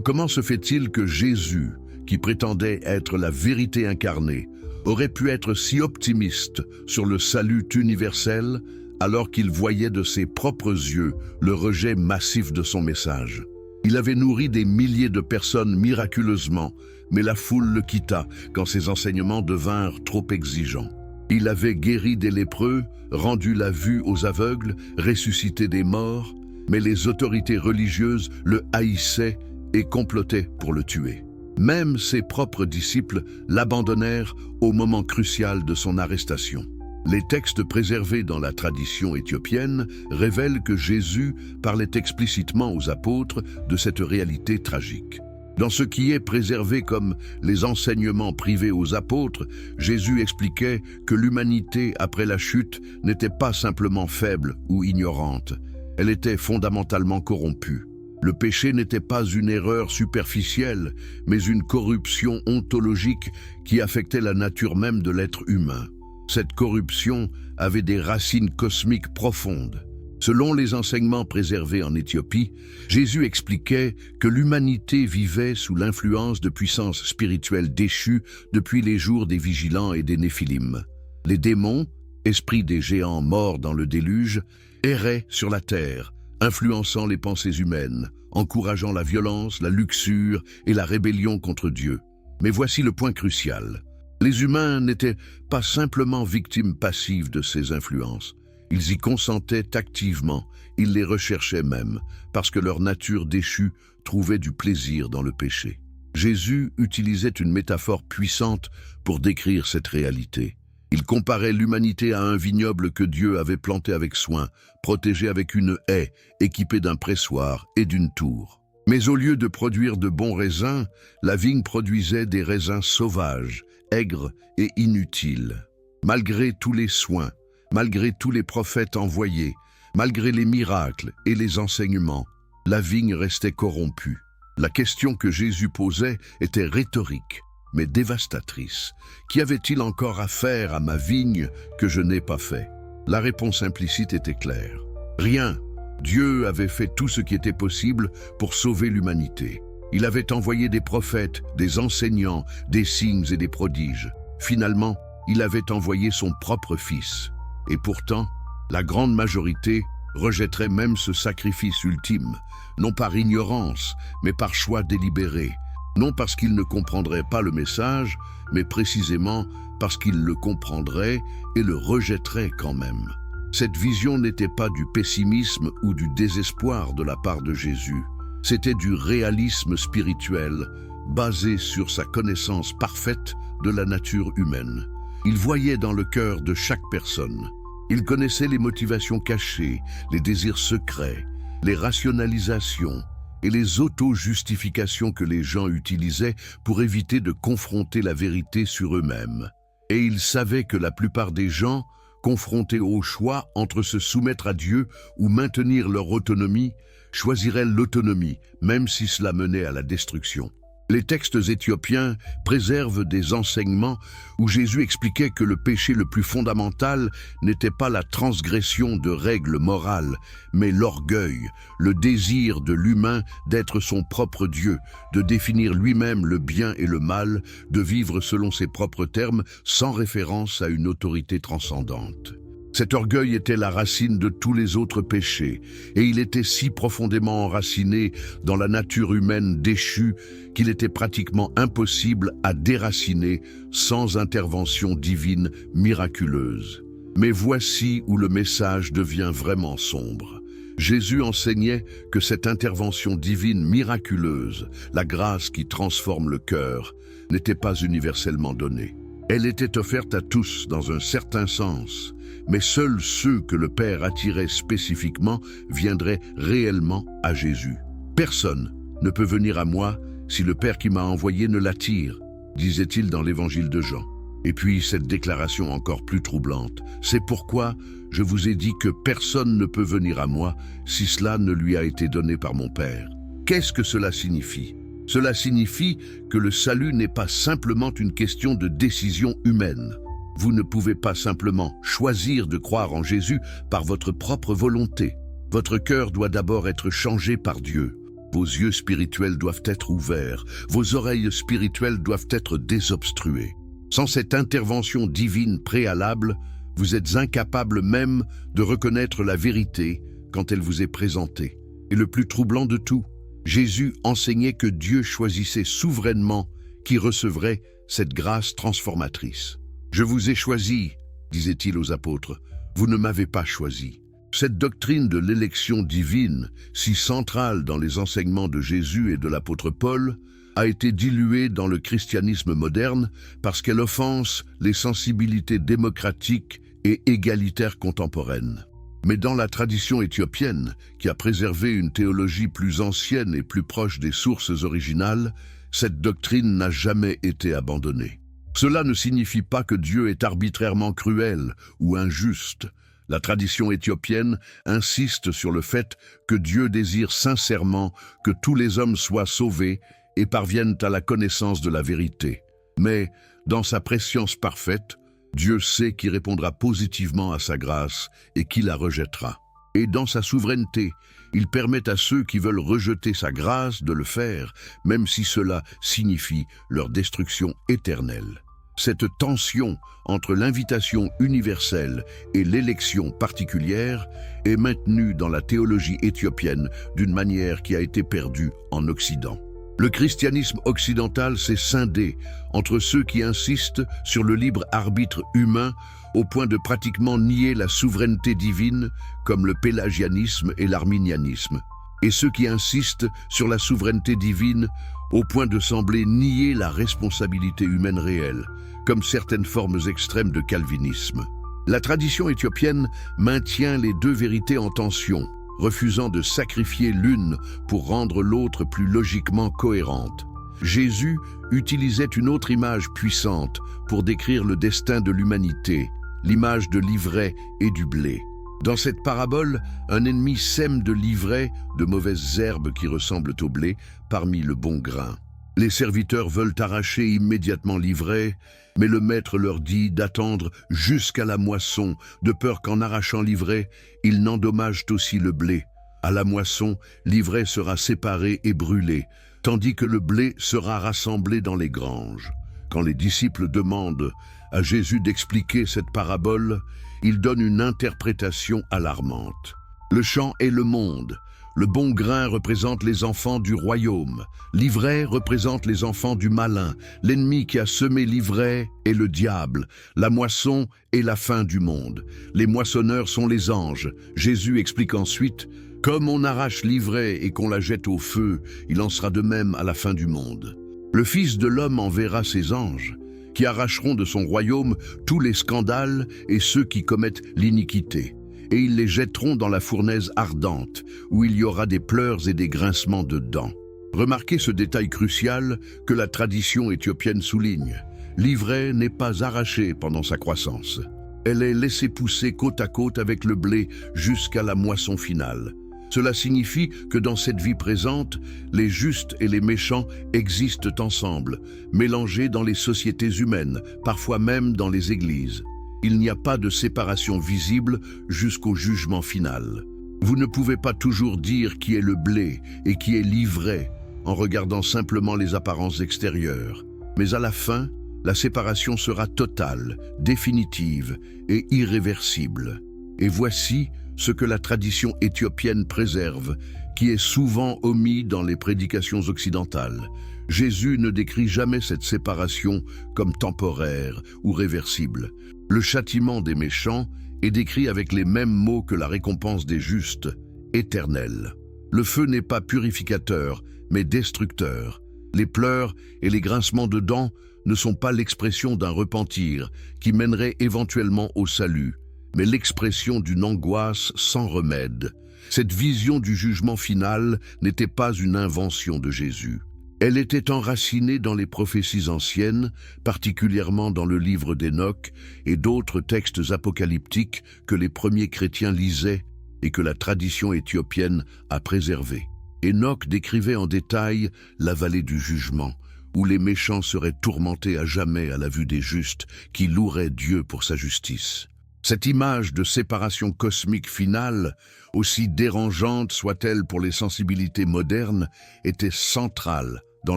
comment se fait-il que Jésus, qui prétendait être la vérité incarnée, aurait pu être si optimiste sur le salut universel alors qu'il voyait de ses propres yeux le rejet massif de son message? Il avait nourri des milliers de personnes miraculeusement, mais la foule le quitta quand ses enseignements devinrent trop exigeants. Il avait guéri des lépreux, rendu la vue aux aveugles, ressuscité des morts, mais les autorités religieuses le haïssaient et complotaient pour le tuer. Même ses propres disciples l'abandonnèrent au moment crucial de son arrestation. Les textes préservés dans la tradition éthiopienne révèlent que Jésus parlait explicitement aux apôtres de cette réalité tragique. Dans ce qui est préservé comme les enseignements privés aux apôtres, Jésus expliquait que l'humanité après la chute n'était pas simplement faible ou ignorante, elle était fondamentalement corrompue. Le péché n'était pas une erreur superficielle, mais une corruption ontologique qui affectait la nature même de l'être humain. Cette corruption avait des racines cosmiques profondes. Selon les enseignements préservés en Éthiopie, Jésus expliquait que l'humanité vivait sous l'influence de puissances spirituelles déchues depuis les jours des Vigilants et des Néphilim. Les démons, esprits des géants morts dans le déluge, erraient sur la terre, influençant les pensées humaines, encourageant la violence, la luxure et la rébellion contre Dieu. Mais voici le point crucial. Les humains n'étaient pas simplement victimes passives de ces influences. Ils y consentaient activement, ils les recherchaient même, parce que leur nature déchue trouvait du plaisir dans le péché. Jésus utilisait une métaphore puissante pour décrire cette réalité. Il comparait l'humanité à un vignoble que Dieu avait planté avec soin, protégé avec une haie, équipé d'un pressoir et d'une tour. Mais au lieu de produire de bons raisins, la vigne produisait des raisins sauvages, aigres et inutiles. Malgré tous les soins, malgré tous les prophètes envoyés, malgré les miracles et les enseignements, la vigne restait corrompue. La question que Jésus posait était rhétorique. mais dévastatrice. Qu'y avait-il encore à faire à ma vigne que je n'ai pas fait? La réponse implicite était claire. Rien. Dieu avait fait tout ce qui était possible pour sauver l'humanité. Il avait envoyé des prophètes, des enseignants, des signes et des prodiges. Finalement, il avait envoyé son propre Fils. Et pourtant, la grande majorité rejetterait même ce sacrifice ultime, non par ignorance, mais par choix délibéré. Non parce qu'ils ne comprendraient pas le message, mais précisément parce qu'ils le comprendraient et le rejetteraient quand même. Cette vision n'était pas du pessimisme ou du désespoir de la part de Jésus. C'était du réalisme spirituel, basé sur sa connaissance parfaite de la nature humaine. Il voyait dans le cœur de chaque personne. Il connaissait les motivations cachées, les désirs secrets, les rationalisations et les auto-justifications que les gens utilisaient pour éviter de confronter la vérité sur eux-mêmes. Et il savait que la plupart des gens, confrontés au choix entre se soumettre à Dieu ou maintenir leur autonomie, choisiraient l'autonomie, même si cela menait à la destruction. Les textes éthiopiens préservent des enseignements où Jésus expliquait que le péché le plus fondamental n'était pas la transgression de règles morales, mais l'orgueil, le désir de l'humain d'être son propre Dieu, de définir lui-même le bien et le mal, de vivre selon ses propres termes sans référence à une autorité transcendante. Cet orgueil était la racine de tous les autres péchés, et il était si profondément enraciné dans la nature humaine déchue qu'il était pratiquement impossible à déraciner sans intervention divine miraculeuse. Mais voici où le message devient vraiment sombre. Jésus enseignait que cette intervention divine miraculeuse, la grâce qui transforme le cœur, n'était pas universellement donnée. Elle était offerte à tous dans un certain sens, mais seuls ceux que le Père attirait spécifiquement viendraient réellement à Jésus. Personne ne peut venir à moi si le Père qui m'a envoyé ne l'attire, disait-il dans l'évangile de Jean. Et puis cette déclaration encore plus troublante, c'est pourquoi je vous ai dit que personne ne peut venir à moi si cela ne lui a été donné par mon Père. Qu'est-ce que cela signifie? Cela signifie que le salut n'est pas simplement une question de décision humaine. Vous ne pouvez pas simplement choisir de croire en Jésus par votre propre volonté. Votre cœur doit d'abord être changé par Dieu. Vos yeux spirituels doivent être ouverts. Vos oreilles spirituelles doivent être désobstruées. Sans cette intervention divine préalable, vous êtes incapable même de reconnaître la vérité quand elle vous est présentée. Et le plus troublant de tout, Jésus enseignait que Dieu choisissait souverainement qui recevrait cette grâce transformatrice. « Je vous ai choisi », disait-il aux apôtres, « vous ne m'avez pas choisi ». Cette doctrine de l'élection divine, si centrale dans les enseignements de Jésus et de l'apôtre Paul, a été diluée dans le christianisme moderne parce qu'elle offense les sensibilités démocratiques et égalitaires contemporaines. Mais dans la tradition éthiopienne, qui a préservé une théologie plus ancienne et plus proche des sources originales, cette doctrine n'a jamais été abandonnée. Cela ne signifie pas que Dieu est arbitrairement cruel ou injuste. La tradition éthiopienne insiste sur le fait que Dieu désire sincèrement que tous les hommes soient sauvés et parviennent à la connaissance de la vérité. Mais, dans sa prescience parfaite, Dieu sait qui répondra positivement à sa grâce et qui la rejettera. Et dans sa souveraineté, il permet à ceux qui veulent rejeter sa grâce de le faire, même si cela signifie leur destruction éternelle. Cette tension entre l'invitation universelle et l'élection particulière est maintenue dans la théologie éthiopienne d'une manière qui a été perdue en Occident. Le christianisme occidental s'est scindé entre ceux qui insistent sur le libre arbitre humain au point de pratiquement nier la souveraineté divine, comme le pélagianisme et l'arminianisme, et ceux qui insistent sur la souveraineté divine au point de sembler nier la responsabilité humaine réelle, comme certaines formes extrêmes de calvinisme. La tradition éthiopienne maintient les deux vérités en tension, refusant de sacrifier l'une pour rendre l'autre plus logiquement cohérente. Jésus utilisait une autre image puissante pour décrire le destin de l'humanité, l'image de l'ivraie et du blé. Dans cette parabole, un ennemi sème de l'ivraie, de mauvaises herbes qui ressemblent au blé, parmi le bon grain. Les serviteurs veulent arracher immédiatement l'ivraie, mais le maître leur dit d'attendre jusqu'à la moisson, de peur qu'en arrachant l'ivraie, ils n'endommagent aussi le blé. À la moisson, l'ivraie sera séparée et brûlée, tandis que le blé sera rassemblé dans les granges. Quand les disciples demandent à Jésus d'expliquer cette parabole, il donne une interprétation alarmante. Le champ est le monde. Le bon grain représente les enfants du royaume. L'ivraie représente les enfants du malin. L'ennemi qui a semé l'ivraie est le diable. La moisson est la fin du monde. Les moissonneurs sont les anges. Jésus explique ensuite: comme on arrache l'ivraie et qu'on la jette au feu, il en sera de même à la fin du monde. Le Fils de l'homme enverra ses anges, qui arracheront de son royaume tous les scandales et ceux qui commettent l'iniquité. Et ils les jetteront dans la fournaise ardente, où il y aura des pleurs et des grincements de dents. Remarquez ce détail crucial que la tradition éthiopienne souligne. L'ivraie n'est pas arrachée pendant sa croissance. Elle est laissée pousser côte à côte avec le blé jusqu'à la moisson finale. Cela signifie que dans cette vie présente, les justes et les méchants existent ensemble, mélangés dans les sociétés humaines, parfois même dans les églises. Il n'y a pas de séparation visible jusqu'au jugement final. Vous ne pouvez pas toujours dire qui est le blé et qui est l'ivraie en regardant simplement les apparences extérieures. Mais à la fin, la séparation sera totale, définitive et irréversible. Et voici ce que la tradition éthiopienne préserve, qui est souvent omis dans les prédications occidentales. Jésus ne décrit jamais cette séparation comme temporaire ou réversible. Le châtiment des méchants est décrit avec les mêmes mots que la récompense des justes, éternelle. Le feu n'est pas purificateur, mais destructeur. Les pleurs et les grincements de dents ne sont pas l'expression d'un repentir qui mènerait éventuellement au salut, mais l'expression d'une angoisse sans remède. Cette vision du jugement final n'était pas une invention de Jésus. Elle était enracinée dans les prophéties anciennes, particulièrement dans le livre d'Enoch et d'autres textes apocalyptiques que les premiers chrétiens lisaient et que la tradition éthiopienne a préservés. Enoch décrivait en détail la vallée du jugement, où les méchants seraient tourmentés à jamais à la vue des justes qui loueraient Dieu pour sa justice. Cette image de séparation cosmique finale, aussi dérangeante soit-elle pour les sensibilités modernes, était centrale dans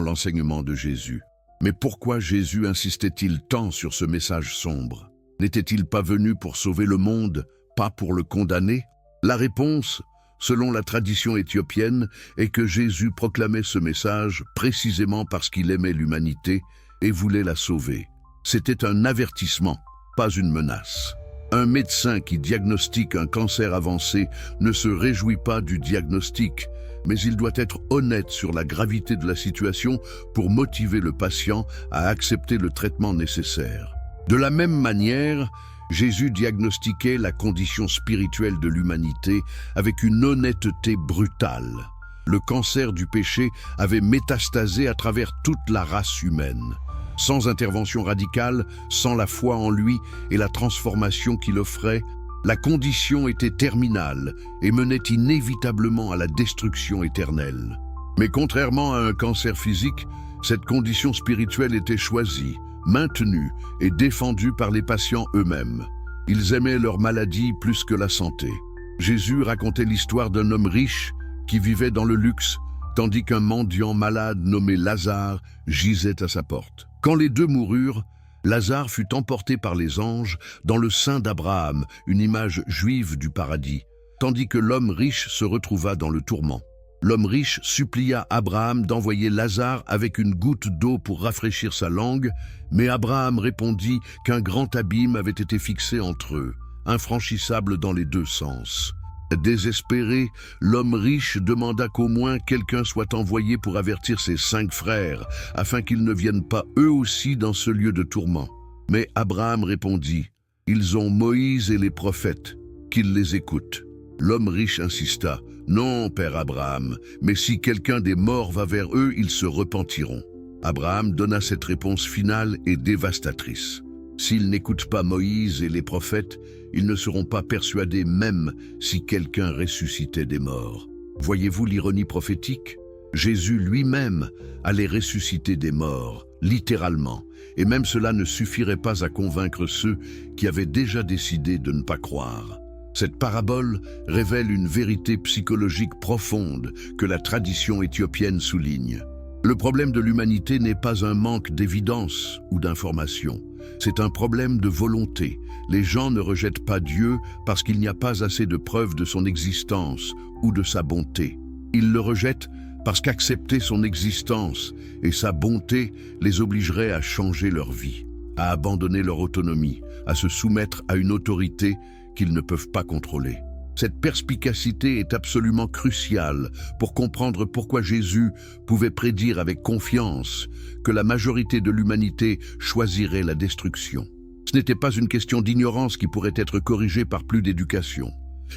l'enseignement de Jésus. Mais pourquoi Jésus insistait-il tant sur ce message sombre? N'était-il pas venu pour sauver le monde, pas pour le condamner? La réponse, selon la tradition éthiopienne, est que Jésus proclamait ce message précisément parce qu'il aimait l'humanité et voulait la sauver. C'était un avertissement, pas une menace. Un médecin qui diagnostique un cancer avancé ne se réjouit pas du diagnostic, mais il doit être honnête sur la gravité de la situation pour motiver le patient à accepter le traitement nécessaire. De la même manière, Jésus diagnostiquait la condition spirituelle de l'humanité avec une honnêteté brutale. Le cancer du péché avait métastasé à travers toute la race humaine. Sans intervention radicale, sans la foi en lui et la transformation qu'il offrait, la condition était terminale et menait inévitablement à la destruction éternelle. Mais contrairement à un cancer physique, cette condition spirituelle était choisie, maintenue et défendue par les patients eux-mêmes. Ils aimaient leur maladie plus que la santé. Jésus racontait l'histoire d'un homme riche qui vivait dans le luxe, tandis qu'un mendiant malade nommé Lazare gisait à sa porte. Quand les deux moururent, Lazare fut emporté par les anges dans le sein d'Abraham, une image juive du paradis, tandis que l'homme riche se retrouva dans le tourment. L'homme riche supplia Abraham d'envoyer Lazare avec une goutte d'eau pour rafraîchir sa langue, mais Abraham répondit qu'un grand abîme avait été fixé entre eux, infranchissable dans les deux sens. Désespéré, l'homme riche demanda qu'au moins quelqu'un soit envoyé pour avertir ses 5 frères, afin qu'ils ne viennent pas eux aussi dans ce lieu de tourment. Mais Abraham répondit: « Ils ont Moïse et les prophètes, qu'ils les écoutent. » L'homme riche insista: « Non, père Abraham, mais si quelqu'un des morts va vers eux, ils se repentiront. » Abraham donna cette réponse finale et dévastatrice. S'ils n'écoutent pas Moïse et les prophètes, ils ne seront pas persuadés même si quelqu'un ressuscitait des morts. Voyez-vous l'ironie prophétique? Jésus lui-même allait ressusciter des morts, littéralement, et même cela ne suffirait pas à convaincre ceux qui avaient déjà décidé de ne pas croire. Cette parabole révèle une vérité psychologique profonde que la tradition éthiopienne souligne. Le problème de l'humanité n'est pas un manque d'évidence ou d'information. C'est un problème de volonté. Les gens ne rejettent pas Dieu parce qu'il n'y a pas assez de preuves de son existence ou de sa bonté. Ils le rejettent parce qu'accepter son existence et sa bonté les obligerait à changer leur vie, à abandonner leur autonomie, à se soumettre à une autorité qu'ils ne peuvent pas contrôler. Cette perspicacité est absolument cruciale pour comprendre pourquoi Jésus pouvait prédire avec confiance que la majorité de l'humanité choisirait la destruction. Ce n'était pas une question d'ignorance qui pourrait être corrigée par plus d'éducation.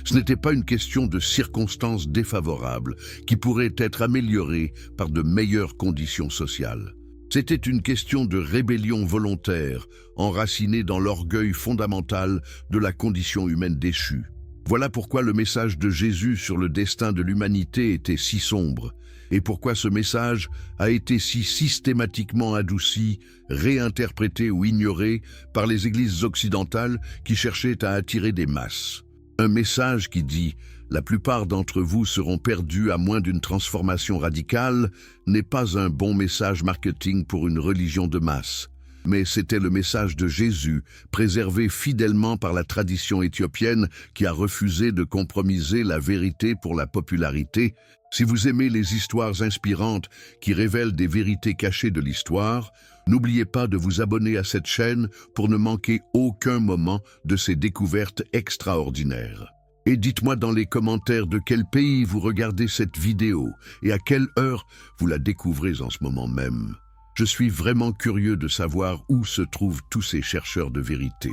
Ce n'était pas une question de circonstances défavorables qui pourraient être améliorées par de meilleures conditions sociales. C'était une question de rébellion volontaire, enracinée dans l'orgueil fondamental de la condition humaine déchue. Voilà pourquoi le message de Jésus sur le destin de l'humanité était si sombre, et pourquoi ce message a été si systématiquement adouci, réinterprété ou ignoré par les églises occidentales qui cherchaient à attirer des masses. Un message qui dit « La plupart d'entre vous seront perdus à moins d'une transformation radicale » n'est pas un bon message marketing pour une religion de masse. Mais c'était le message de Jésus, préservé fidèlement par la tradition éthiopienne qui a refusé de compromiser la vérité pour la popularité. Si vous aimez les histoires inspirantes qui révèlent des vérités cachées de l'histoire, n'oubliez pas de vous abonner à cette chaîne pour ne manquer aucun moment de ces découvertes extraordinaires. Et dites-moi dans les commentaires de quel pays vous regardez cette vidéo et à quelle heure vous la découvrez en ce moment même. Je suis vraiment curieux de savoir où se trouvent tous ces chercheurs de vérité.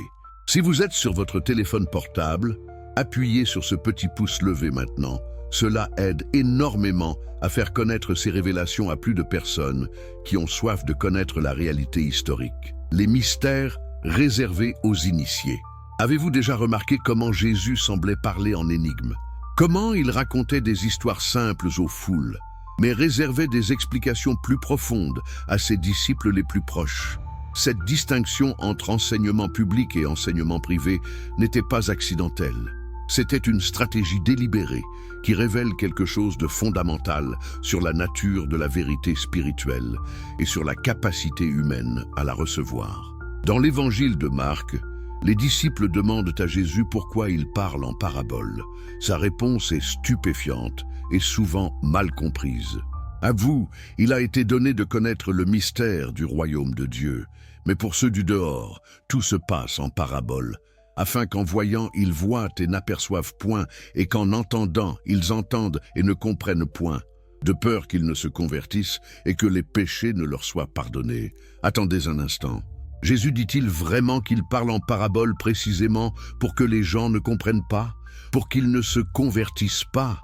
Si vous êtes sur votre téléphone portable, appuyez sur ce petit pouce levé maintenant. Cela aide énormément à faire connaître ces révélations à plus de personnes qui ont soif de connaître la réalité historique. Les mystères réservés aux initiés. Avez-vous déjà remarqué comment Jésus semblait parler en énigmes? Comment il racontait des histoires simples aux foules, mais réservait des explications plus profondes à ses disciples les plus proches? Cette distinction entre enseignement public et enseignement privé n'était pas accidentelle. C'était une stratégie délibérée qui révèle quelque chose de fondamental sur la nature de la vérité spirituelle et sur la capacité humaine à la recevoir. Dans l'évangile de Marc, les disciples demandent à Jésus pourquoi il parle en parabole. Sa réponse est stupéfiante et souvent mal comprise. À vous, il a été donné de connaître le mystère du royaume de Dieu, mais pour ceux du dehors, tout se passe en parabole, afin qu'en voyant, ils voient et n'aperçoivent point, et qu'en entendant, ils entendent et ne comprennent point, de peur qu'ils ne se convertissent et que les péchés ne leur soient pardonnés. Attendez un instant. Jésus dit-il vraiment qu'il parle en parabole précisément pour que les gens ne comprennent pas, pour qu'ils ne se convertissent pas?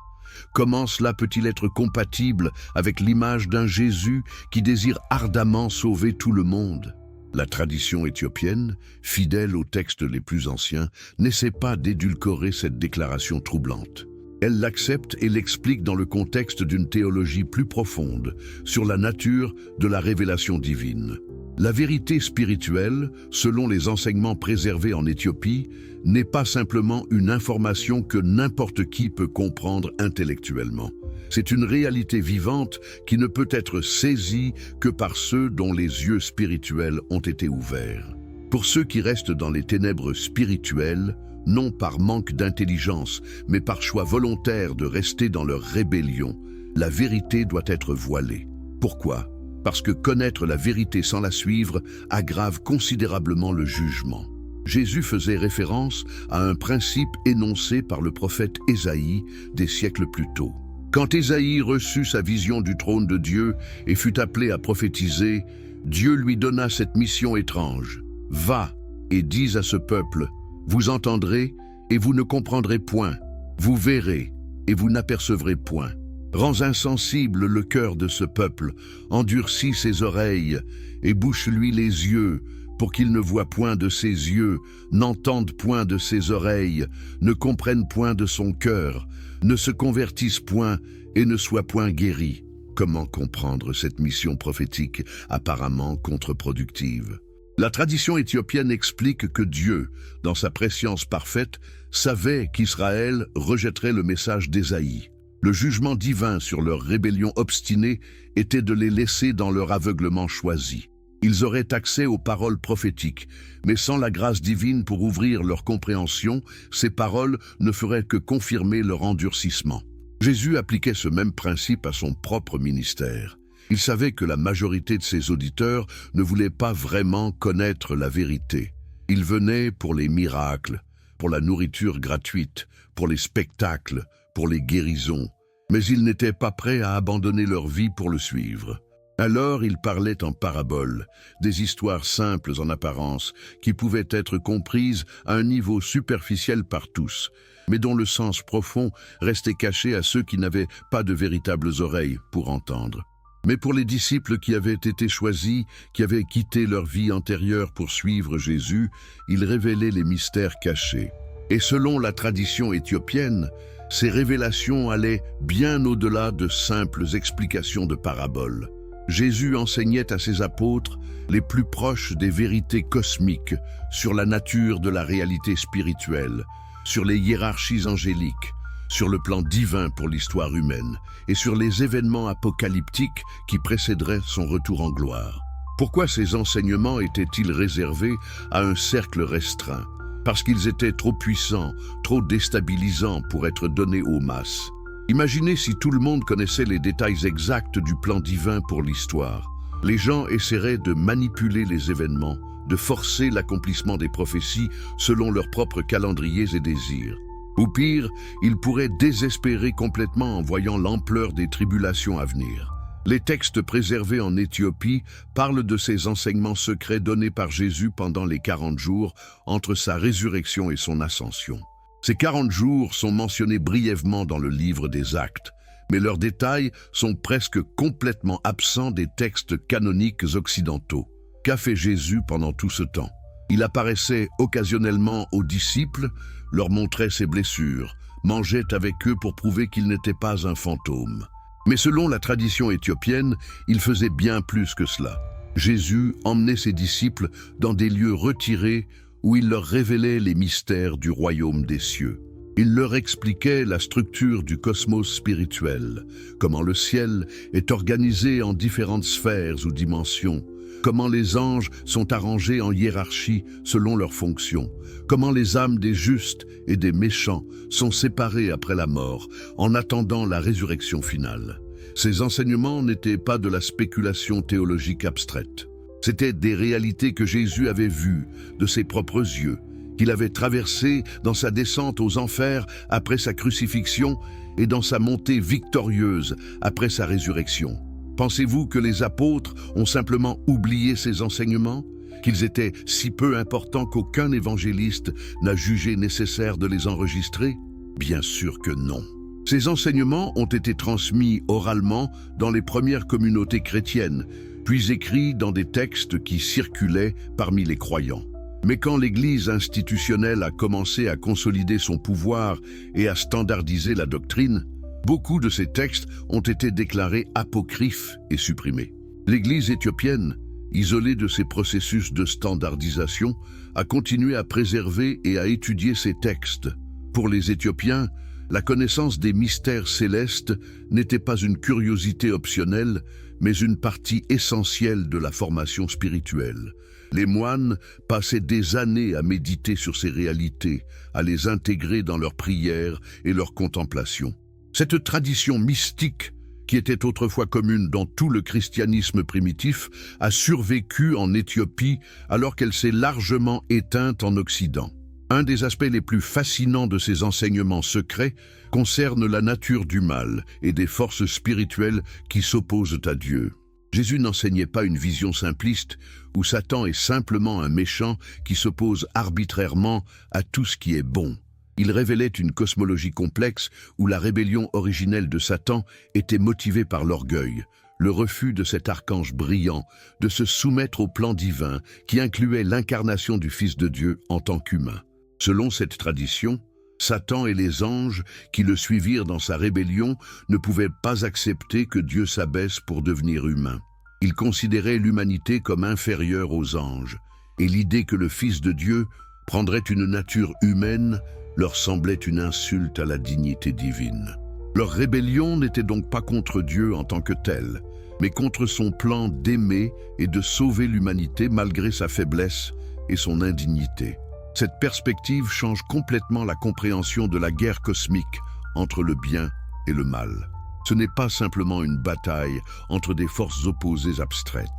Comment cela peut-il être compatible avec l'image d'un Jésus qui désire ardemment sauver tout le monde? La tradition éthiopienne, fidèle aux textes les plus anciens, n'essaie pas d'édulcorer cette déclaration troublante. Elle l'accepte et l'explique dans le contexte d'une théologie plus profonde sur la nature de la révélation divine. La vérité spirituelle, selon les enseignements préservés en Éthiopie, n'est pas simplement une information que n'importe qui peut comprendre intellectuellement. C'est une réalité vivante qui ne peut être saisie que par ceux dont les yeux spirituels ont été ouverts. Pour ceux qui restent dans les ténèbres spirituelles, non par manque d'intelligence, mais par choix volontaire de rester dans leur rébellion, la vérité doit être voilée. Pourquoi ? Parce que connaître la vérité sans la suivre aggrave considérablement le jugement. Jésus faisait référence à un principe énoncé par le prophète Ésaïe des siècles plus tôt. Quand Ésaïe reçut sa vision du trône de Dieu et fut appelé à prophétiser, Dieu lui donna cette mission étrange. « Va et dis à ce peuple, vous entendrez et vous ne comprendrez point, vous verrez et vous n'apercevrez point. Rends insensible le cœur de ce peuple, endurcis ses oreilles et bouche-lui les yeux, pour qu'il ne voie point de ses yeux, n'entende point de ses oreilles, ne comprenne point de son cœur, ne se convertisse point et ne soit point guéri. » Comment comprendre cette mission prophétique apparemment contre-productive? La tradition éthiopienne explique que Dieu, dans sa prescience parfaite, savait qu'Israël rejetterait le message d'Ésaïe. Le jugement divin sur leur rébellion obstinée était de les laisser dans leur aveuglement choisi. Ils auraient accès aux paroles prophétiques, mais sans la grâce divine pour ouvrir leur compréhension, ces paroles ne feraient que confirmer leur endurcissement. Jésus appliquait ce même principe à son propre ministère. Il savait que la majorité de ses auditeurs ne voulaient pas vraiment connaître la vérité. Ils venaient pour les miracles, pour la nourriture gratuite, pour les spectacles, pour les guérisons, mais ils n'étaient pas prêts à abandonner leur vie pour le suivre. Alors il parlait en paraboles, des histoires simples en apparence, qui pouvaient être comprises à un niveau superficiel par tous, mais dont le sens profond restait caché à ceux qui n'avaient pas de véritables oreilles pour entendre. Mais pour les disciples qui avaient été choisis, qui avaient quitté leur vie antérieure pour suivre Jésus, il révélait les mystères cachés. Et selon la tradition éthiopienne, ces révélations allaient bien au-delà de simples explications de paraboles. Jésus enseignait à ses apôtres les plus proches des vérités cosmiques sur la nature de la réalité spirituelle, sur les hiérarchies angéliques, sur le plan divin pour l'histoire humaine et sur les événements apocalyptiques qui précéderaient son retour en gloire. Pourquoi ces enseignements étaient-ils réservés à un cercle restreint? Parce qu'ils étaient trop puissants, trop déstabilisants pour être donnés aux masses. Imaginez si tout le monde connaissait les détails exacts du plan divin pour l'histoire. Les gens essaieraient de manipuler les événements, de forcer l'accomplissement des prophéties selon leurs propres calendriers et désirs. Ou pire, ils pourraient désespérer complètement en voyant l'ampleur des tribulations à venir. Les textes préservés en Éthiopie parlent de ces enseignements secrets donnés par Jésus pendant les 40 jours entre sa résurrection et son ascension. Ces 40 jours sont mentionnés brièvement dans le livre des Actes, mais leurs détails sont presque complètement absents des textes canoniques occidentaux. Qu'a fait Jésus pendant tout ce temps? Il apparaissait occasionnellement aux disciples, leur montrait ses blessures, mangeait avec eux pour prouver qu'il n'était pas un fantôme. Mais selon la tradition éthiopienne, il faisait bien plus que cela. Jésus emmenait ses disciples dans des lieux retirés où il leur révélait les mystères du royaume des cieux. Il leur expliquait la structure du cosmos spirituel, comment le ciel est organisé en différentes sphères ou dimensions, comment les anges sont arrangés en hiérarchie selon leurs fonctions, comment les âmes des justes et des méchants sont séparées après la mort, en attendant la résurrection finale. Ces enseignements n'étaient pas de la spéculation théologique abstraite. C'étaient des réalités que Jésus avait vues de ses propres yeux, qu'il avait traversées dans sa descente aux enfers après sa crucifixion et dans sa montée victorieuse après sa résurrection. Pensez-vous que les apôtres ont simplement oublié ces enseignements? Qu'ils étaient si peu importants qu'aucun évangéliste n'a jugé nécessaire de les enregistrer? Bien sûr que non. Ces enseignements ont été transmis oralement dans les premières communautés chrétiennes, puis écrits dans des textes qui circulaient parmi les croyants. Mais quand l'Église institutionnelle a commencé à consolider son pouvoir et à standardiser la doctrine, beaucoup de ces textes ont été déclarés apocryphes et supprimés. L'Église éthiopienne, isolée de ces processus de standardisation, a continué à préserver et à étudier ces textes. Pour les Éthiopiens, la connaissance des mystères célestes n'était pas une curiosité optionnelle, mais une partie essentielle de la formation spirituelle. Les moines passaient des années à méditer sur ces réalités, à les intégrer dans leurs prières et leurs contemplations. Cette tradition mystique, qui était autrefois commune dans tout le christianisme primitif, a survécu en Éthiopie alors qu'elle s'est largement éteinte en Occident. Un des aspects les plus fascinants de ces enseignements secrets concerne la nature du mal et des forces spirituelles qui s'opposent à Dieu. Jésus n'enseignait pas une vision simpliste où Satan est simplement un méchant qui s'oppose arbitrairement à tout ce qui est bon. Il révélait une cosmologie complexe où la rébellion originelle de Satan était motivée par l'orgueil, le refus de cet archange brillant de se soumettre au plan divin qui incluait l'incarnation du Fils de Dieu en tant qu'humain. Selon cette tradition, Satan et les anges qui le suivirent dans sa rébellion ne pouvaient pas accepter que Dieu s'abaisse pour devenir humain. Ils considéraient l'humanité comme inférieure aux anges, et l'idée que le Fils de Dieu prendrait une nature humaine leur semblait une insulte à la dignité divine. Leur rébellion n'était donc pas contre Dieu en tant que tel, mais contre son plan d'aimer et de sauver l'humanité malgré sa faiblesse et son indignité. Cette perspective change complètement la compréhension de la guerre cosmique entre le bien et le mal. Ce n'est pas simplement une bataille entre des forces opposées abstraites.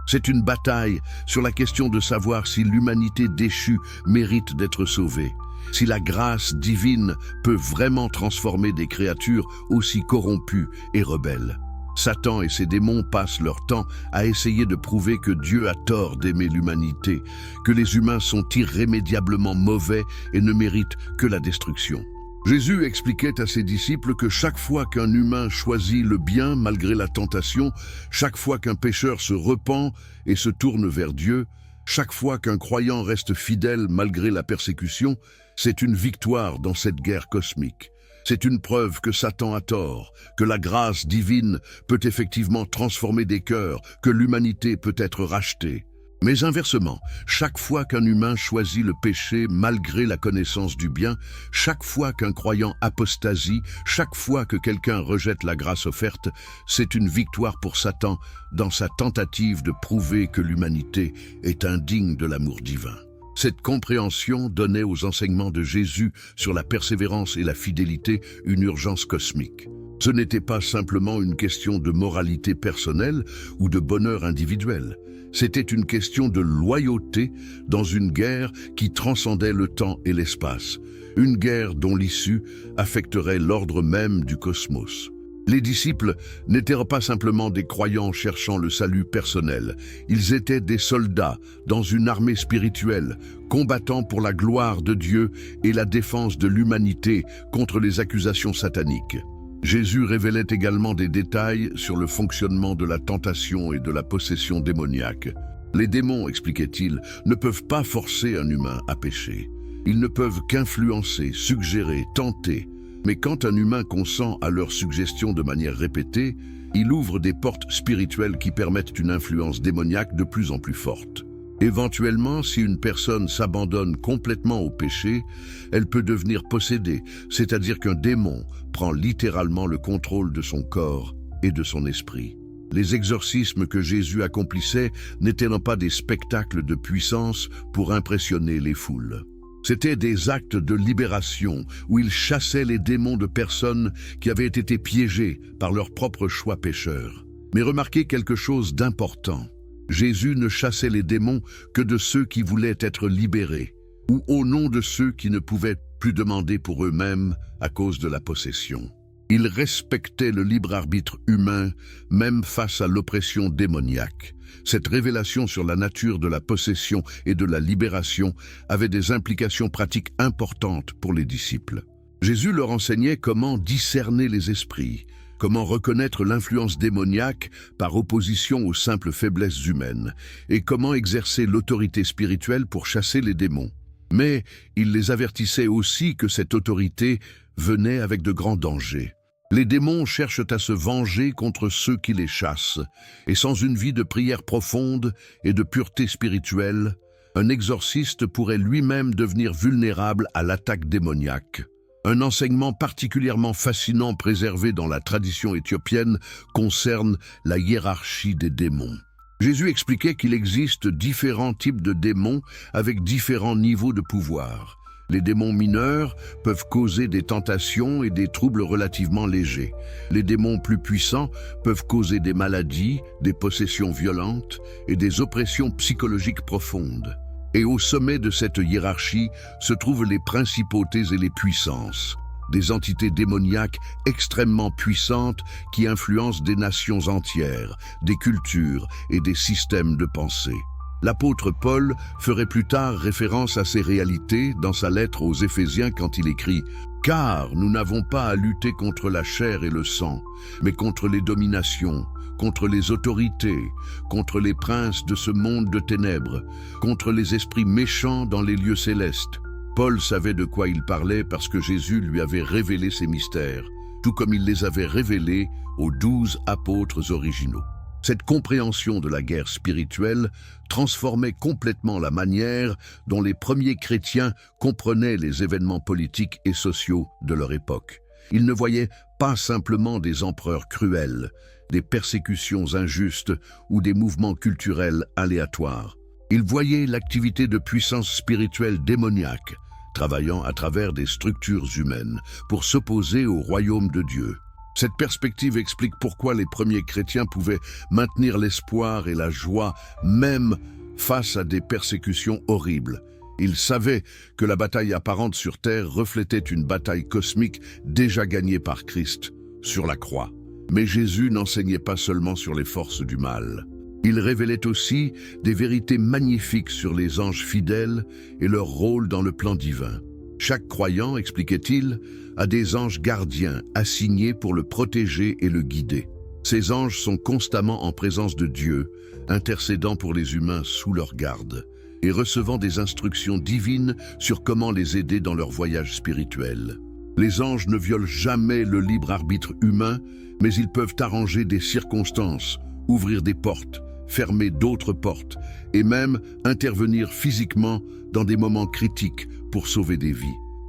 C'est une bataille sur la question de savoir si l'humanité déchue mérite d'être sauvée, si la grâce divine peut vraiment transformer des créatures aussi corrompues et rebelles. Satan et ses démons passent leur temps à essayer de prouver que Dieu a tort d'aimer l'humanité, que les humains sont irrémédiablement mauvais et ne méritent que la destruction. Jésus expliquait à ses disciples que chaque fois qu'un humain choisit le bien malgré la tentation, chaque fois qu'un pécheur se repent et se tourne vers Dieu, chaque fois qu'un croyant reste fidèle malgré la persécution, c'est une victoire dans cette guerre cosmique. C'est une preuve que Satan a tort, que la grâce divine peut effectivement transformer des cœurs, que l'humanité peut être rachetée. Mais inversement, chaque fois qu'un humain choisit le péché malgré la connaissance du bien, chaque fois qu'un croyant apostasie, chaque fois que quelqu'un rejette la grâce offerte, c'est une victoire pour Satan dans sa tentative de prouver que l'humanité est indigne de l'amour divin. Cette compréhension donnait aux enseignements de Jésus sur la persévérance et la fidélité une urgence cosmique. Ce n'était pas simplement une question de moralité personnelle ou de bonheur individuel. C'était une question de loyauté dans une guerre qui transcendait le temps et l'espace. Une guerre dont l'issue affecterait l'ordre même du cosmos. Les disciples n'étaient pas simplement des croyants cherchant le salut personnel. Ils étaient des soldats dans une armée spirituelle, combattant pour la gloire de Dieu et la défense de l'humanité contre les accusations sataniques. Jésus révélait également des détails sur le fonctionnement de la tentation et de la possession démoniaque. Les démons, expliquait-il, ne peuvent pas forcer un humain à pécher. Ils ne peuvent qu'influencer, suggérer, tenter. Mais quand un humain consent à leurs suggestions de manière répétée, il ouvre des portes spirituelles qui permettent une influence démoniaque de plus en plus forte. Éventuellement, si une personne s'abandonne complètement au péché, elle peut devenir possédée, c'est-à-dire qu'un démon prend littéralement le contrôle de son corps et de son esprit. Les exorcismes que Jésus accomplissait n'étaient pas des spectacles de puissance pour impressionner les foules. C'étaient des actes de libération où il chassait les démons de personnes qui avaient été piégées par leur propre choix pécheur. Mais remarquez quelque chose d'important. Jésus ne chassait les démons que de ceux qui voulaient être libérés, ou au nom de ceux qui ne pouvaient plus demander pour eux-mêmes à cause de la possession. Il respectait le libre arbitre humain, même face à l'oppression démoniaque. Cette révélation sur la nature de la possession et de la libération avait des implications pratiques importantes pour les disciples. Jésus leur enseignait comment discerner les esprits, comment reconnaître l'influence démoniaque par opposition aux simples faiblesses humaines, et comment exercer l'autorité spirituelle pour chasser les démons. Mais il les avertissait aussi que cette autorité venait avec de grands dangers. Les démons cherchent à se venger contre ceux qui les chassent, et sans une vie de prière profonde et de pureté spirituelle, un exorciste pourrait lui-même devenir vulnérable à l'attaque démoniaque. Un enseignement particulièrement fascinant préservé dans la tradition éthiopienne concerne la hiérarchie des démons. Jésus expliquait qu'il existe différents types de démons avec différents niveaux de pouvoir. Les démons mineurs peuvent causer des tentations et des troubles relativement légers. Les démons plus puissants peuvent causer des maladies, des possessions violentes et des oppressions psychologiques profondes. Et au sommet de cette hiérarchie se trouvent les principautés et les puissances, des entités démoniaques extrêmement puissantes qui influencent des nations entières, des cultures et des systèmes de pensée. L'apôtre Paul ferait plus tard référence à ces réalités dans sa lettre aux Éphésiens quand il écrit « Car nous n'avons pas à lutter contre la chair et le sang, mais contre les dominations, contre les autorités, contre les princes de ce monde de ténèbres, contre les esprits méchants dans les lieux célestes. Paul savait de quoi il parlait parce que Jésus lui avait révélé ces mystères, tout comme il les avait révélés aux 12 apôtres originaux. Cette compréhension de la guerre spirituelle transformait complètement la manière dont les premiers chrétiens comprenaient les événements politiques et sociaux de leur époque. Ils ne voyaient pas simplement des empereurs cruels, des persécutions injustes ou des mouvements culturels aléatoires. Ils voyaient l'activité de puissances spirituelles démoniaques, travaillant à travers des structures humaines pour s'opposer au royaume de Dieu. Cette perspective explique pourquoi les premiers chrétiens pouvaient maintenir l'espoir et la joie même face à des persécutions horribles. Ils savaient que la bataille apparente sur terre reflétait une bataille cosmique déjà gagnée par Christ sur la croix. Mais Jésus n'enseignait pas seulement sur les forces du mal. Il révélait aussi des vérités magnifiques sur les anges fidèles et leur rôle dans le plan divin. Chaque croyant, expliquait-il, a des anges gardiens assignés pour le protéger et le guider. Ces anges sont constamment en présence de Dieu, intercédant pour les humains sous leur garde et recevant des instructions divines sur comment les aider dans leur voyage spirituel. Les anges ne violent jamais le libre arbitre humain, mais ils peuvent arranger des circonstances, ouvrir des portes, fermer d'autres portes et même intervenir physiquement dans des moments critiques pour sauver des vies.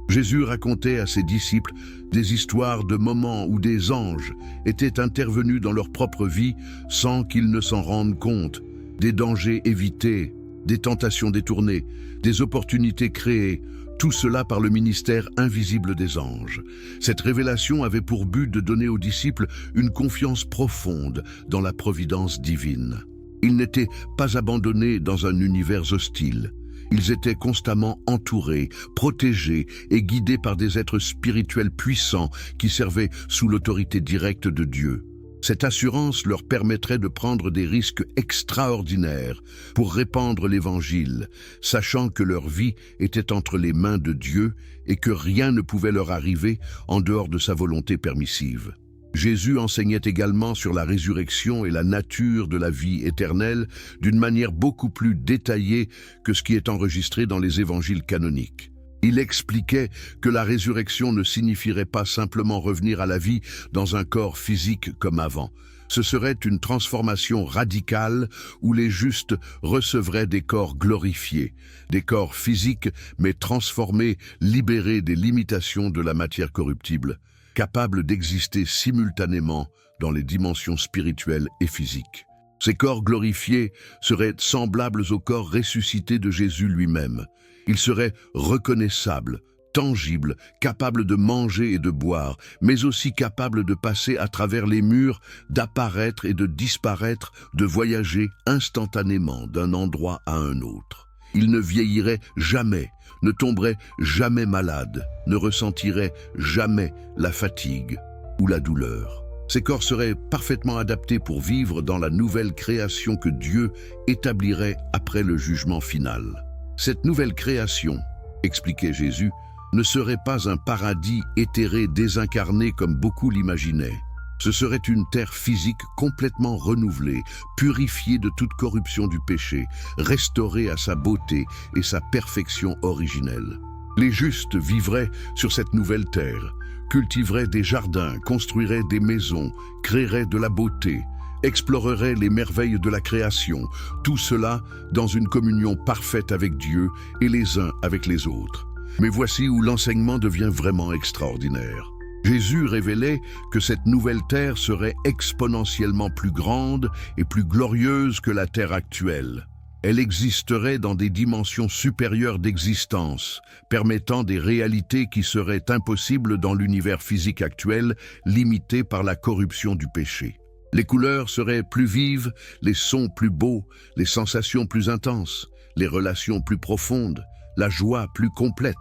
Jésus racontait à ses disciples des histoires de moments où des anges étaient intervenus dans leur propre vie sans qu'ils ne s'en rendent compte, des dangers évités, des tentations détournées, des opportunités créées, tout cela par le ministère invisible des anges. Cette révélation avait pour but de donner aux disciples une confiance profonde dans la providence divine. Ils n'étaient pas abandonnés dans un univers hostile. Ils étaient constamment entourés, protégés et guidés par des êtres spirituels puissants qui servaient sous l'autorité directe de Dieu. Cette assurance leur permettrait de prendre des risques extraordinaires pour répandre l'Évangile, sachant que leur vie était entre les mains de Dieu et que rien ne pouvait leur arriver en dehors de sa volonté permissive. Jésus enseignait également sur la résurrection et la nature de la vie éternelle d'une manière beaucoup plus détaillée que ce qui est enregistré dans les évangiles canoniques. Il expliquait que la résurrection ne signifierait pas simplement revenir à la vie dans un corps physique comme avant. Ce serait une transformation radicale où les justes recevraient des corps glorifiés, des corps physiques mais transformés, libérés des limitations de la matière corruptible, capables d'exister simultanément dans les dimensions spirituelles et physiques. Ces corps glorifiés seraient semblables aux corps ressuscités de Jésus lui-même. Ils seraient reconnaissables, tangibles, capables de manger et de boire, mais aussi capables de passer à travers les murs, d'apparaître et de disparaître, de voyager instantanément d'un endroit à un autre. Ils ne vieilliraient jamais, ne tomberaient jamais malades, ne ressentiraient jamais la fatigue ou la douleur. Ces corps seraient parfaitement adaptés pour vivre dans la nouvelle création que Dieu établirait après le jugement final. Cette nouvelle création, expliquait Jésus, ne serait pas un paradis éthéré désincarné comme beaucoup l'imaginaient. Ce serait une terre physique complètement renouvelée, purifiée de toute corruption du péché, restaurée à sa beauté et sa perfection originelle. Les justes vivraient sur cette nouvelle terre, cultiveraient des jardins, construiraient des maisons, créeraient de la beauté, exploreraient les merveilles de la création, tout cela dans une communion parfaite avec Dieu et les uns avec les autres. Mais voici où l'enseignement devient vraiment extraordinaire. Jésus révélait que cette nouvelle terre serait exponentiellement plus grande et plus glorieuse que la terre actuelle. Elle existerait dans des dimensions supérieures d'existence, permettant des réalités qui seraient impossibles dans l'univers physique actuel, limité par la corruption du péché. Les couleurs seraient plus vives, les sons plus beaux, les sensations plus intenses, les relations plus profondes, la joie plus complète.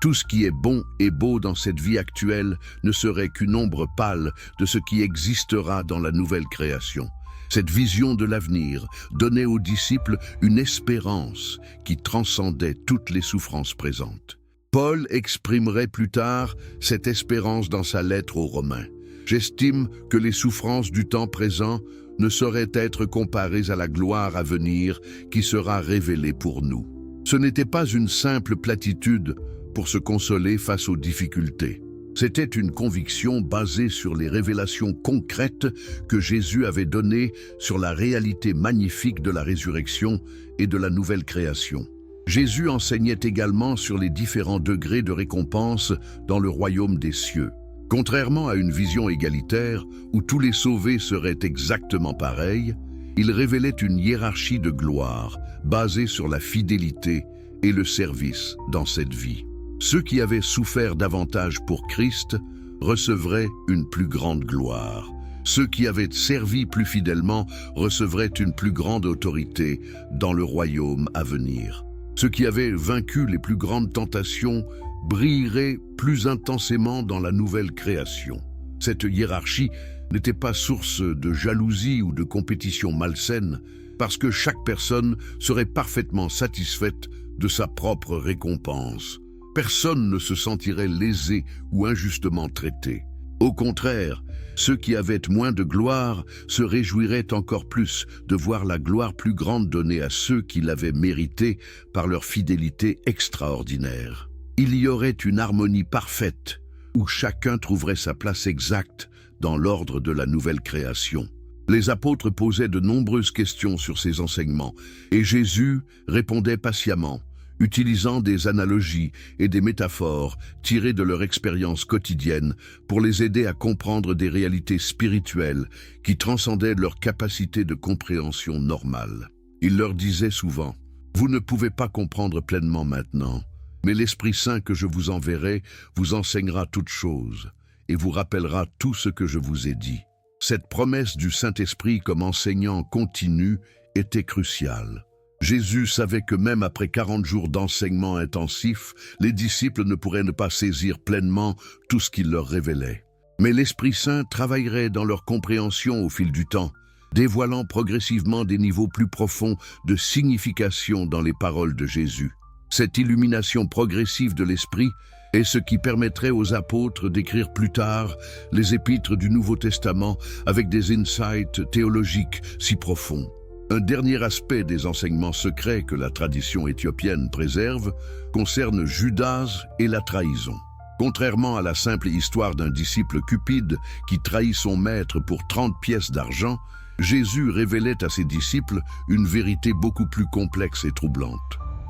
Tout ce qui est bon et beau dans cette vie actuelle ne serait qu'une ombre pâle de ce qui existera dans la nouvelle création. Cette vision de l'avenir donnait aux disciples une espérance qui transcendait toutes les souffrances présentes. Paul exprimerait plus tard cette espérance dans sa lettre aux Romains. « J'estime que les souffrances du temps présent ne sauraient être comparées à la gloire à venir qui sera révélée pour nous. » Ce n'était pas une simple platitude. pour se consoler face aux difficultés. C'était une conviction basée sur les révélations concrètes que Jésus avait données sur la réalité magnifique de la résurrection et de la nouvelle création. Jésus enseignait également sur les différents degrés de récompense dans le royaume des cieux. Contrairement à une vision égalitaire où tous les sauvés seraient exactement pareils, il révélait une hiérarchie de gloire basée sur la fidélité et le service dans cette vie. Ceux qui avaient souffert davantage pour Christ recevraient une plus grande gloire. Ceux qui avaient servi plus fidèlement recevraient une plus grande autorité dans le royaume à venir. Ceux qui avaient vaincu les plus grandes tentations brilleraient plus intensément dans la nouvelle création. Cette hiérarchie n'était pas source de jalousie ou de compétition malsaine, parce que chaque personne serait parfaitement satisfaite de sa propre récompense. Personne ne se sentirait lésé ou injustement traité. Au contraire, ceux qui avaient moins de gloire se réjouiraient encore plus de voir la gloire plus grande donnée à ceux qui l'avaient méritée par leur fidélité extraordinaire. Il y aurait une harmonie parfaite où chacun trouverait sa place exacte dans l'ordre de la nouvelle création. Les apôtres posaient de nombreuses questions sur ces enseignements et Jésus répondait patiemment, utilisant des analogies et des métaphores tirées de leur expérience quotidienne pour les aider à comprendre des réalités spirituelles qui transcendaient leur capacité de compréhension normale. Il leur disait souvent, « Vous ne pouvez pas comprendre pleinement maintenant, mais l'Esprit Saint que je vous enverrai vous enseignera toutes choses et vous rappellera tout ce que je vous ai dit. » Cette promesse du Saint-Esprit comme enseignant continu était cruciale. Jésus savait que même après 40 jours d'enseignement intensif, les disciples ne pourraient ne pas saisir pleinement tout ce qu'il leur révélait. Mais l'Esprit Saint travaillerait dans leur compréhension au fil du temps, dévoilant progressivement des niveaux plus profonds de signification dans les paroles de Jésus. Cette illumination progressive de l'Esprit est ce qui permettrait aux apôtres d'écrire plus tard les épîtres du Nouveau Testament avec des insights théologiques si profonds. Un dernier aspect des enseignements secrets que la tradition éthiopienne préserve concerne Judas et la trahison. Contrairement à la simple histoire d'un disciple cupide qui trahit son maître pour 30 pièces d'argent, Jésus révélait à ses disciples une vérité beaucoup plus complexe et troublante.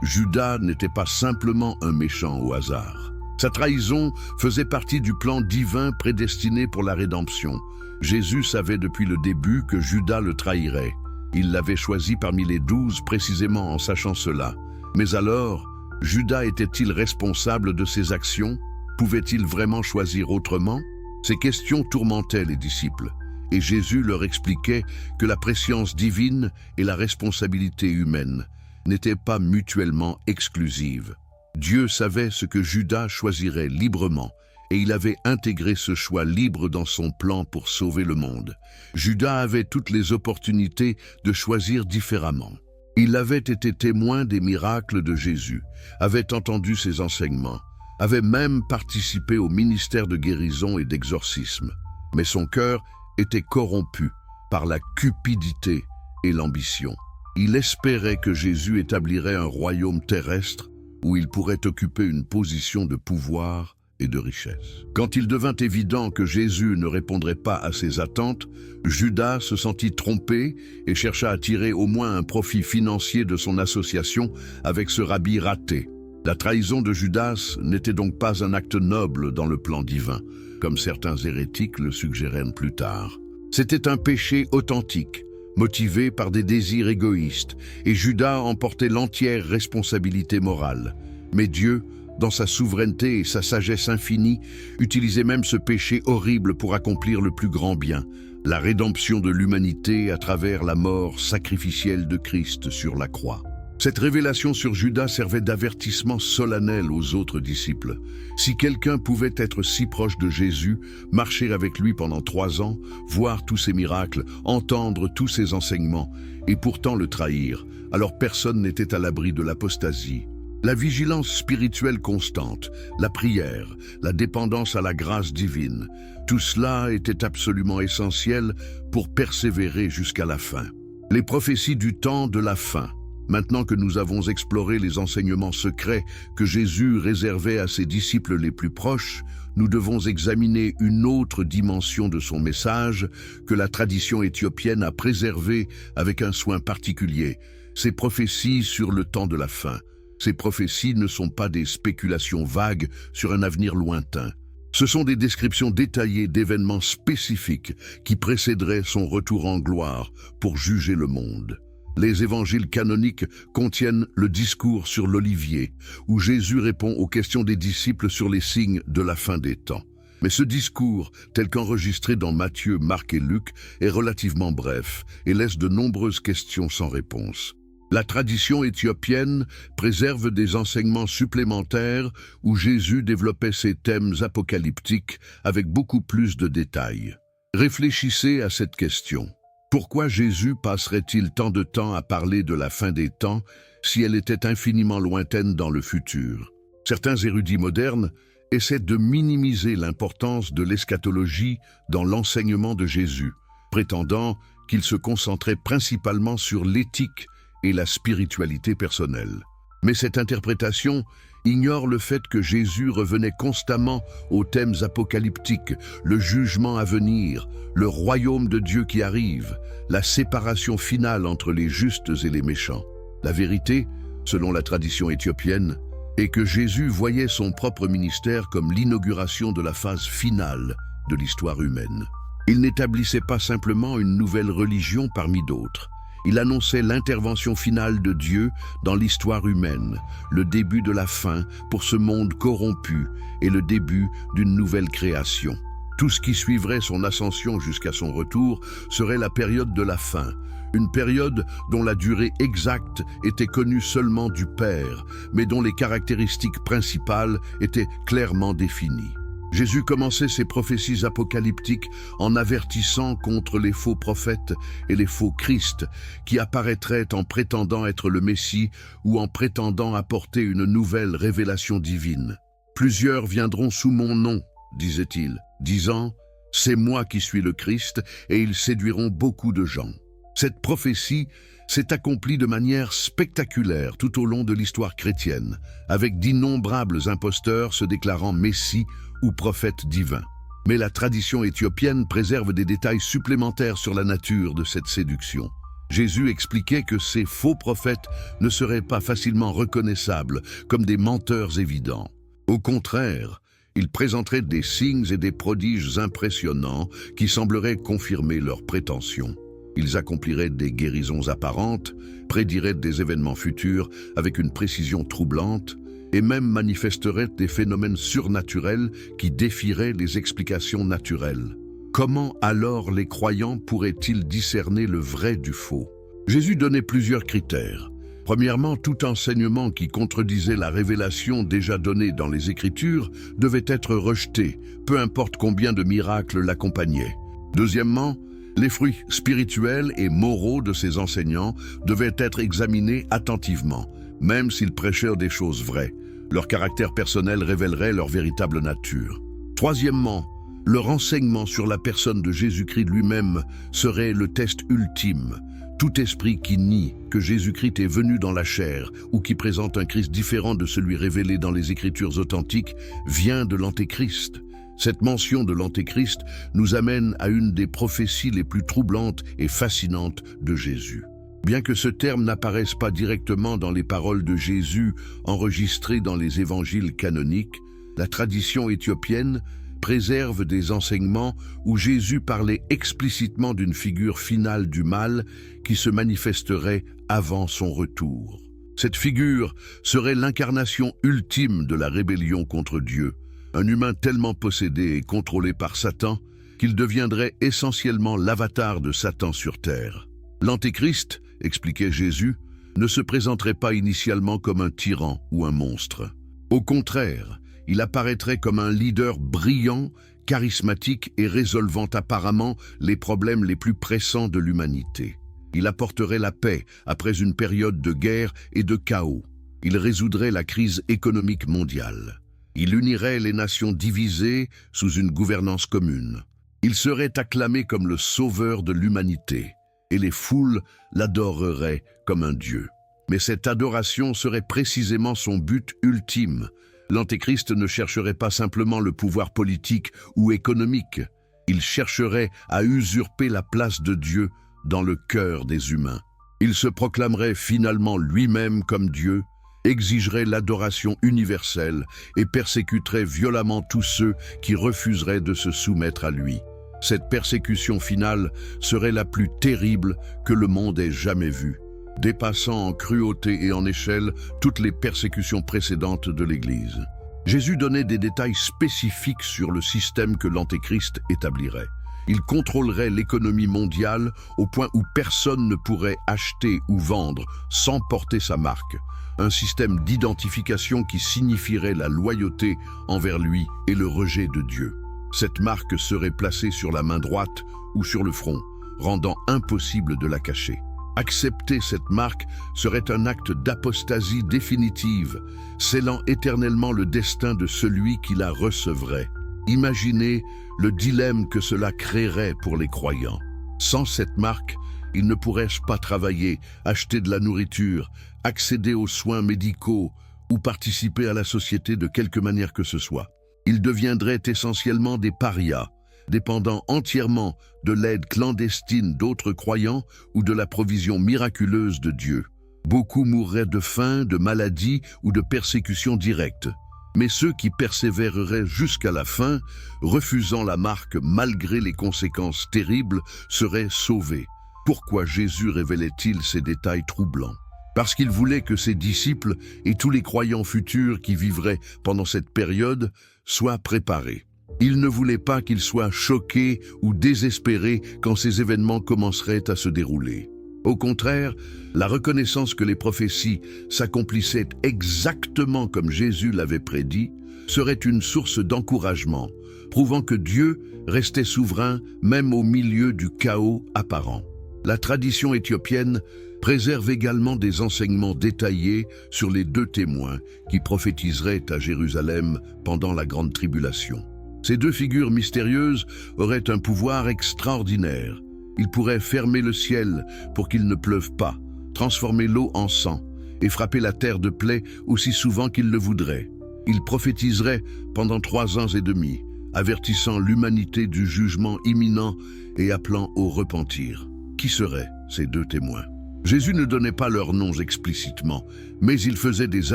Judas n'était pas simplement un méchant au hasard. Sa trahison faisait partie du plan divin prédestiné pour la rédemption. Jésus savait depuis le début que Judas le trahirait. Il l'avait choisi parmi les 12 précisément en sachant cela. Mais alors, Judas était-il responsable de ses actions? Pouvait-il vraiment choisir autrement? Ces questions tourmentaient les disciples, et Jésus leur expliquait que la prescience divine et la responsabilité humaine n'étaient pas mutuellement exclusives. Dieu savait ce que Judas choisirait librement, et il avait intégré ce choix libre dans son plan pour sauver le monde. Judas avait toutes les opportunités de choisir différemment. Il avait été témoin des miracles de Jésus, avait entendu ses enseignements, avait même participé au ministère de guérison et d'exorcisme. Mais son cœur était corrompu par la cupidité et l'ambition. Il espérait que Jésus établirait un royaume terrestre où il pourrait occuper une position de pouvoir et de richesse. Quand il devint évident que Jésus ne répondrait pas à ses attentes, Judas se sentit trompé et chercha à tirer au moins un profit financier de son association avec ce rabbi raté. La trahison de Judas n'était donc pas un acte noble dans le plan divin, comme certains hérétiques le suggérèrent plus tard. C'était un péché authentique, motivé par des désirs égoïstes, et Judas en portait l'entière responsabilité morale. Mais Dieu, dans sa souveraineté et sa sagesse infinie, utilisait même ce péché horrible pour accomplir le plus grand bien, la rédemption de l'humanité à travers la mort sacrificielle de Christ sur la croix. Cette révélation sur Judas servait d'avertissement solennel aux autres disciples. Si quelqu'un pouvait être si proche de Jésus, marcher avec lui pendant 3 ans, voir tous ses miracles, entendre tous ses enseignements, et pourtant le trahir, alors personne n'était à l'abri de l'apostasie. La vigilance spirituelle constante, la prière, la dépendance à la grâce divine, tout cela était absolument essentiel pour persévérer jusqu'à la fin. Les prophéties du temps de la fin, Maintenant que nous avons exploré les enseignements secrets que Jésus réservait à ses disciples les plus proches, nous devons examiner une autre dimension de son message que la tradition éthiopienne a préservée avec un soin particulier, ses prophéties sur le temps de la fin. Ces prophéties ne sont pas des spéculations vagues sur un avenir lointain. Ce sont des descriptions détaillées d'événements spécifiques qui précéderaient son retour en gloire pour juger le monde. Les évangiles canoniques contiennent le discours sur l'olivier, où Jésus répond aux questions des disciples sur les signes de la fin des temps. Mais ce discours, tel qu'enregistré dans Matthieu, Marc et Luc, est relativement bref et laisse de nombreuses questions sans réponse. La tradition éthiopienne préserve des enseignements supplémentaires où Jésus développait ses thèmes apocalyptiques avec beaucoup plus de détails. Réfléchissez à cette question. Pourquoi Jésus passerait-il tant de temps à parler de la fin des temps si elle était infiniment lointaine dans le futur? Certains érudits modernes essaient de minimiser l'importance de l'eschatologie dans l'enseignement de Jésus, prétendant qu'il se concentrait principalement sur l'éthique et la spiritualité personnelle. Mais cette interprétation ignore le fait que Jésus revenait constamment aux thèmes apocalyptiques, le jugement à venir, le royaume de Dieu qui arrive, la séparation finale entre les justes et les méchants. La vérité, selon la tradition éthiopienne, est que Jésus voyait son propre ministère comme l'inauguration de la phase finale de l'histoire humaine. Il n'établissait pas simplement une nouvelle religion parmi d'autres. Il annonçait l'intervention finale de Dieu dans l'histoire humaine, le début de la fin pour ce monde corrompu et le début d'une nouvelle création. Tout ce qui suivrait son ascension jusqu'à son retour serait la période de la fin, une période dont la durée exacte était connue seulement du Père, mais dont les caractéristiques principales étaient clairement définies. Jésus commençait ses prophéties apocalyptiques en avertissant contre les faux prophètes et les faux Christ qui apparaîtraient en prétendant être le Messie ou en prétendant apporter une nouvelle révélation divine. « Plusieurs viendront sous mon nom », disait-il, disant « C'est moi qui suis le Christ » et ils séduiront beaucoup de gens. Cette prophétie s'est accomplie de manière spectaculaire tout au long de l'histoire chrétienne, avec d'innombrables imposteurs se déclarant Messie ou prophètes divins. Mais la tradition éthiopienne préserve des détails supplémentaires sur la nature de cette séduction. Jésus expliquait que ces faux prophètes ne seraient pas facilement reconnaissables comme des menteurs évidents. Au contraire, ils présenteraient des signes et des prodiges impressionnants qui sembleraient confirmer leurs prétentions. Ils accompliraient des guérisons apparentes, prédiraient des événements futurs avec une précision troublante et même manifesteraient des phénomènes surnaturels qui défieraient les explications naturelles. Comment alors les croyants pourraient-ils discerner le vrai du faux? Jésus donnait plusieurs critères. Premièrement, tout enseignement qui contredisait la révélation déjà donnée dans les Écritures devait être rejeté, peu importe combien de miracles l'accompagnaient. Deuxièmement, les fruits spirituels et moraux de ces enseignants devaient être examinés attentivement, même s'ils prêchèrent des choses vraies. Leur caractère personnel révélerait leur véritable nature. Troisièmement, le renseignement sur la personne de Jésus-Christ lui-même serait le test ultime. Tout esprit qui nie que Jésus-Christ est venu dans la chair ou qui présente un Christ différent de celui révélé dans les Écritures authentiques vient de l'Antéchrist. Cette mention de l'Antéchrist nous amène à une des prophéties les plus troublantes et fascinantes de Jésus. Bien que ce terme n'apparaisse pas directement dans les paroles de Jésus enregistrées dans les évangiles canoniques, la tradition éthiopienne préserve des enseignements où Jésus parlait explicitement d'une figure finale du mal qui se manifesterait avant son retour. Cette figure serait l'incarnation ultime de la rébellion contre Dieu, un humain tellement possédé et contrôlé par Satan qu'il deviendrait essentiellement l'avatar de Satan sur terre. L'Antéchrist, expliquait Jésus, ne se présenterait pas initialement comme un tyran ou un monstre. Au contraire, il apparaîtrait comme un leader brillant, charismatique et résolvant apparemment les problèmes les plus pressants de l'humanité. Il apporterait la paix après une période de guerre et de chaos. Il résoudrait la crise économique mondiale. Il unirait les nations divisées sous une gouvernance commune. Il serait acclamé comme le sauveur de l'humanité, et les foules l'adoreraient comme un dieu. Mais cette adoration serait précisément son but ultime. L'Antéchrist ne chercherait pas simplement le pouvoir politique ou économique. Il chercherait à usurper la place de Dieu dans le cœur des humains. Il se proclamerait finalement lui-même comme Dieu, exigerait l'adoration universelle et persécuterait violemment tous ceux qui refuseraient de se soumettre à lui. Cette persécution finale serait la plus terrible que le monde ait jamais vue, dépassant en cruauté et en échelle toutes les persécutions précédentes de l'Église. Jésus donnait des détails spécifiques sur le système que l'Antéchrist établirait. Il contrôlerait l'économie mondiale au point où personne ne pourrait acheter ou vendre sans porter sa marque. Un système d'identification qui signifierait la loyauté envers lui et le rejet de Dieu. Cette marque serait placée sur la main droite ou sur le front, rendant impossible de la cacher. Accepter cette marque serait un acte d'apostasie définitive, scellant éternellement le destin de celui qui la recevrait. Imaginez le dilemme que cela créerait pour les croyants. Sans cette marque, ils ne pourraient pas travailler, acheter de la nourriture, accéder aux soins médicaux ou participer à la société de quelque manière que ce soit. Ils deviendraient essentiellement des parias, dépendant entièrement de l'aide clandestine d'autres croyants ou de la provision miraculeuse de Dieu. Beaucoup mourraient de faim, de maladie ou de persécutions directes. Mais ceux qui persévéreraient jusqu'à la fin, refusant la marque malgré les conséquences terribles, seraient sauvés. Pourquoi Jésus révélait-il ces détails troublants? Parce qu'il voulait que ses disciples et tous les croyants futurs qui vivraient pendant cette période soient préparés. Il ne voulait pas qu'ils soient choqués ou désespérés quand ces événements commenceraient à se dérouler. Au contraire, la reconnaissance que les prophéties s'accomplissaient exactement comme Jésus l'avait prédit serait une source d'encouragement, prouvant que Dieu restait souverain même au milieu du chaos apparent. La tradition éthiopienne préserve également des enseignements détaillés sur les 2 témoins qui prophétiseraient à Jérusalem pendant la grande tribulation. Ces 2 figures mystérieuses auraient un pouvoir extraordinaire. Ils pourraient fermer le ciel pour qu'il ne pleuve pas, transformer l'eau en sang et frapper la terre de plaies aussi souvent qu'ils le voudraient. Ils prophétiseraient pendant 3 ans et demi, avertissant l'humanité du jugement imminent et appelant au repentir. Qui seraient ces 2 témoins? Jésus ne donnait pas leurs noms explicitement, mais il faisait des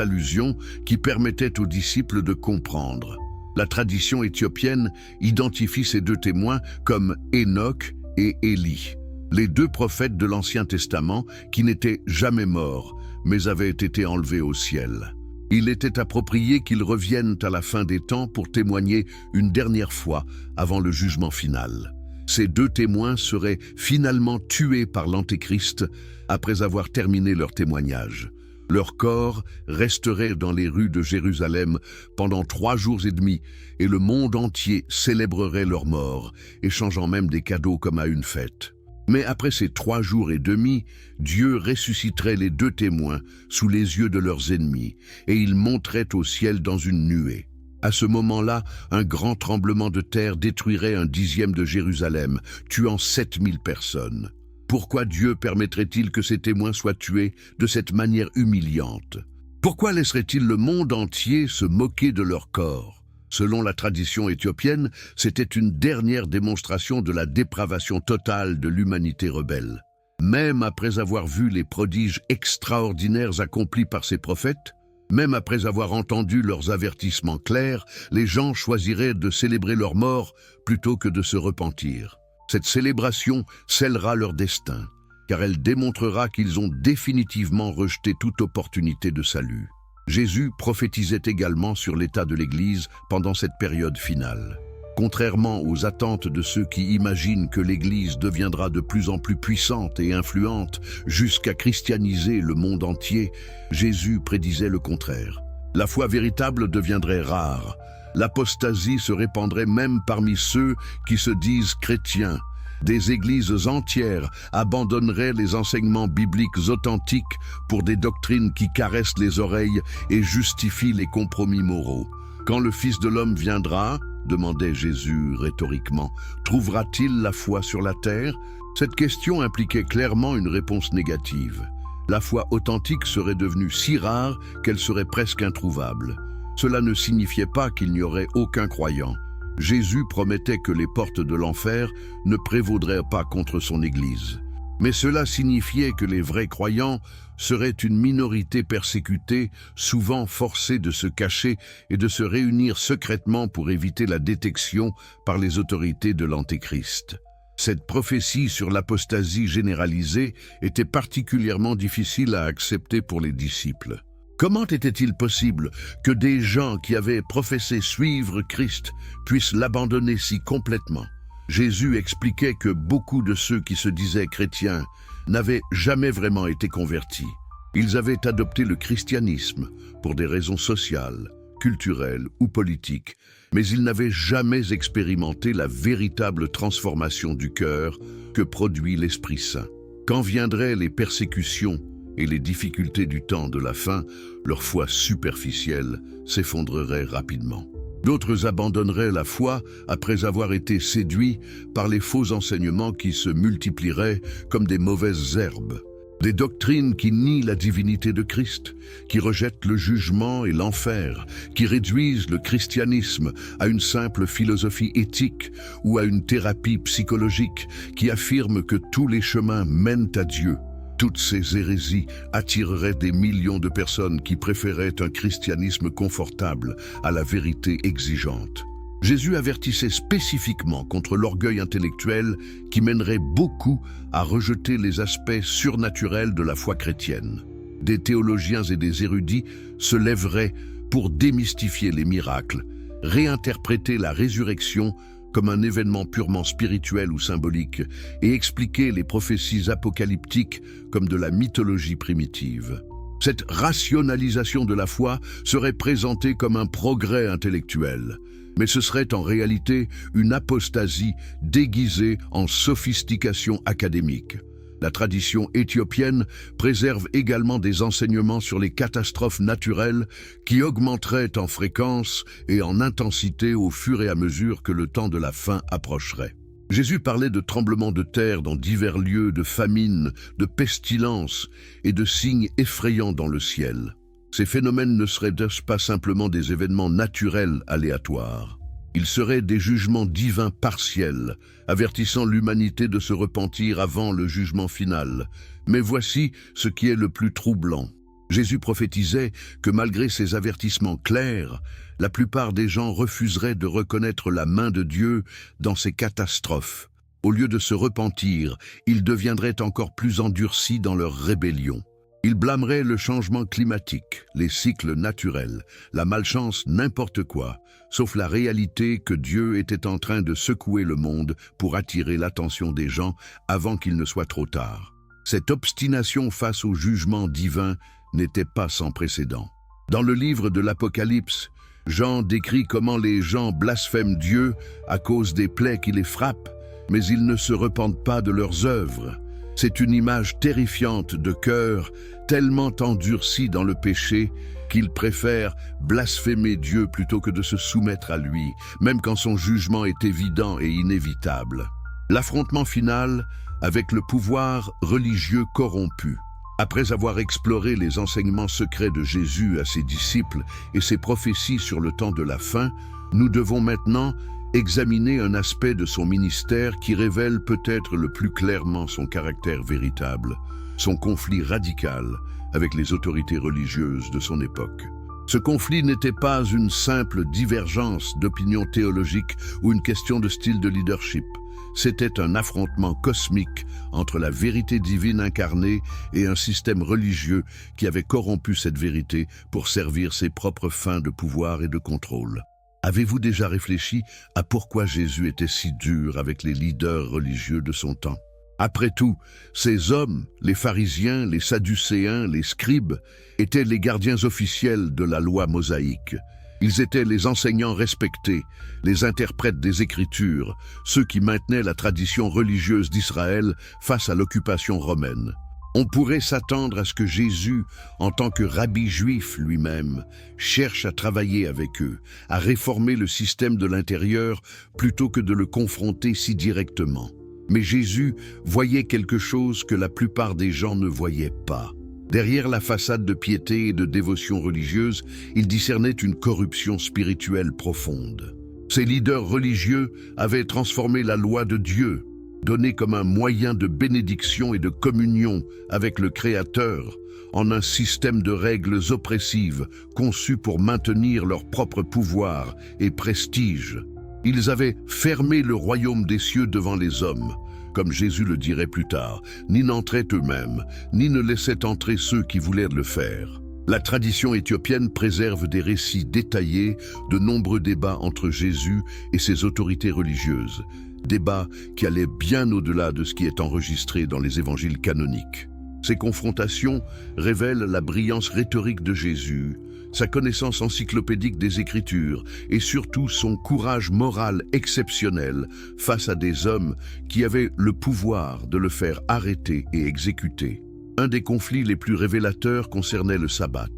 allusions qui permettaient aux disciples de comprendre. La tradition éthiopienne identifie ces 2 témoins comme Enoch et Élie, les 2 prophètes de l'Ancien Testament qui n'étaient jamais morts, mais avaient été enlevés au ciel. Il était approprié qu'ils reviennent à la fin des temps pour témoigner une dernière fois avant le jugement final. Ces 2 témoins seraient finalement tués par l'Antéchrist après avoir terminé leur témoignage. Leur corps resterait dans les rues de Jérusalem pendant 3 jours et demi et le monde entier célébrerait leur mort, échangeant même des cadeaux comme à une fête. Mais après ces 3 jours et demi, Dieu ressusciterait les 2 témoins sous les yeux de leurs ennemis et ils monteraient au ciel dans une nuée. À ce moment-là, un grand tremblement de terre détruirait 1/10 de Jérusalem, tuant 7000 personnes. Pourquoi Dieu permettrait-il que ces témoins soient tués de cette manière humiliante? Pourquoi laisserait-il le monde entier se moquer de leur corps? Selon la tradition éthiopienne, c'était une dernière démonstration de la dépravation totale de l'humanité rebelle. Même après avoir vu les prodiges extraordinaires accomplis par ces prophètes, même après avoir entendu leurs avertissements clairs, les gens choisiraient de célébrer leur mort plutôt que de se repentir. Cette célébration scellera leur destin, car elle démontrera qu'ils ont définitivement rejeté toute opportunité de salut. Jésus prophétisait également sur l'état de l'Église pendant cette période finale. Contrairement aux attentes de ceux qui imaginent que l'Église deviendra de plus en plus puissante et influente jusqu'à christianiser le monde entier, Jésus prédisait le contraire. La foi véritable deviendrait rare. L'apostasie se répandrait même parmi ceux qui se disent chrétiens. Des églises entières abandonneraient les enseignements bibliques authentiques pour des doctrines qui caressent les oreilles et justifient les compromis moraux. Quand le Fils de l'homme viendra, demandait Jésus rhétoriquement, trouvera-t-il la foi sur la terre? Cette question impliquait clairement une réponse négative. La foi authentique serait devenue si rare qu'elle serait presque introuvable. Cela ne signifiait pas qu'il n'y aurait aucun croyant. Jésus promettait que les portes de l'enfer ne prévaudraient pas contre son Église. Mais cela signifiait que les vrais croyants seraient une minorité persécutée, souvent forcée de se cacher et de se réunir secrètement pour éviter la détection par les autorités de l'Antéchrist. Cette prophétie sur l'apostasie généralisée était particulièrement difficile à accepter pour les disciples. Comment était-il possible que des gens qui avaient professé suivre Christ puissent l'abandonner si complètement? Jésus expliquait que beaucoup de ceux qui se disaient chrétiens n'avaient jamais vraiment été convertis. Ils avaient adopté le christianisme pour des raisons sociales, culturelles ou politiques, mais ils n'avaient jamais expérimenté la véritable transformation du cœur que produit l'Esprit Saint. Quand viendraient les persécutions et les difficultés du temps de la fin, leur foi superficielle s'effondrerait rapidement. D'autres abandonneraient la foi après avoir été séduits par les faux enseignements qui se multiplieraient comme des mauvaises herbes. Des doctrines qui nient la divinité de Christ, qui rejettent le jugement et l'enfer, qui réduisent le christianisme à une simple philosophie éthique ou à une thérapie psychologique, qui affirment que tous les chemins mènent à Dieu. Toutes ces hérésies attireraient des millions de personnes qui préféraient un christianisme confortable à la vérité exigeante. Jésus avertissait spécifiquement contre l'orgueil intellectuel qui mènerait beaucoup à rejeter les aspects surnaturels de la foi chrétienne. Des théologiens et des érudits se lèveraient pour démystifier les miracles, réinterpréter la résurrection comme un événement purement spirituel ou symbolique et expliquer les prophéties apocalyptiques comme de la mythologie primitive. Cette rationalisation de la foi serait présentée comme un progrès intellectuel, mais ce serait en réalité une apostasie déguisée en sophistication académique. La tradition éthiopienne préserve également des enseignements sur les catastrophes naturelles qui augmenteraient en fréquence et en intensité au fur et à mesure que le temps de la fin approcherait. Jésus parlait de tremblements de terre dans divers lieux, de famines, de pestilences et de signes effrayants dans le ciel. Ces phénomènes ne seraient pas simplement des événements naturels aléatoires. Ils seraient des jugements divins partiels, avertissant l'humanité de se repentir avant le jugement final. Mais voici ce qui est le plus troublant. Jésus prophétisait que malgré ces avertissements clairs, la plupart des gens refuseraient de reconnaître la main de Dieu dans ces catastrophes. Au lieu de se repentir, ils deviendraient encore plus endurcis dans leur rébellion. Ils blâmeraient le changement climatique, les cycles naturels, la malchance, n'importe quoi, sauf la réalité que Dieu était en train de secouer le monde pour attirer l'attention des gens avant qu'il ne soit trop tard. Cette obstination face au jugement divin n'était pas sans précédent. Dans le livre de l'Apocalypse, Jean décrit comment les gens blasphèment Dieu à cause des plaies qui les frappent, mais ils ne se repentent pas de leurs œuvres. C'est une image terrifiante de cœur tellement endurci dans le péché qu'ils préfèrent blasphémer Dieu plutôt que de se soumettre à lui, même quand son jugement est évident et inévitable. L'affrontement final avec le pouvoir religieux corrompu. Après avoir exploré les enseignements secrets de Jésus à ses disciples et ses prophéties sur le temps de la fin, nous devons maintenant examiner un aspect de son ministère qui révèle peut-être le plus clairement son caractère véritable, son conflit radical avec les autorités religieuses de son époque. Ce conflit n'était pas une simple divergence d'opinions théologiques ou une question de style de leadership. C'était un affrontement cosmique entre la vérité divine incarnée et un système religieux qui avait corrompu cette vérité pour servir ses propres fins de pouvoir et de contrôle. Avez-vous déjà réfléchi à pourquoi Jésus était si dur avec les leaders religieux de son temps? Après tout, ces hommes, les pharisiens, les sadducéens, les scribes, étaient les gardiens officiels de la loi mosaïque. Ils étaient les enseignants respectés, les interprètes des Écritures, ceux qui maintenaient la tradition religieuse d'Israël face à l'occupation romaine. On pourrait s'attendre à ce que Jésus, en tant que rabbi juif lui-même, cherche à travailler avec eux, à réformer le système de l'intérieur plutôt que de le confronter si directement. Mais Jésus voyait quelque chose que la plupart des gens ne voyaient pas. Derrière la façade de piété et de dévotion religieuse, ils discernaient une corruption spirituelle profonde. Ces leaders religieux avaient transformé la loi de Dieu, donnée comme un moyen de bénédiction et de communion avec le Créateur, en un système de règles oppressives conçues pour maintenir leur propre pouvoir et prestige. Ils avaient fermé le royaume des cieux devant les hommes, comme Jésus le dirait plus tard, ni n'entraient eux-mêmes, ni ne laissaient entrer ceux qui voulaient le faire. La tradition éthiopienne préserve des récits détaillés de nombreux débats entre Jésus et ses autorités religieuses, débats qui allaient bien au-delà de ce qui est enregistré dans les évangiles canoniques. Ces confrontations révèlent la brillance rhétorique de Jésus, sa connaissance encyclopédique des Écritures et surtout son courage moral exceptionnel face à des hommes qui avaient le pouvoir de le faire arrêter et exécuter. Un des conflits les plus révélateurs concernait le sabbat.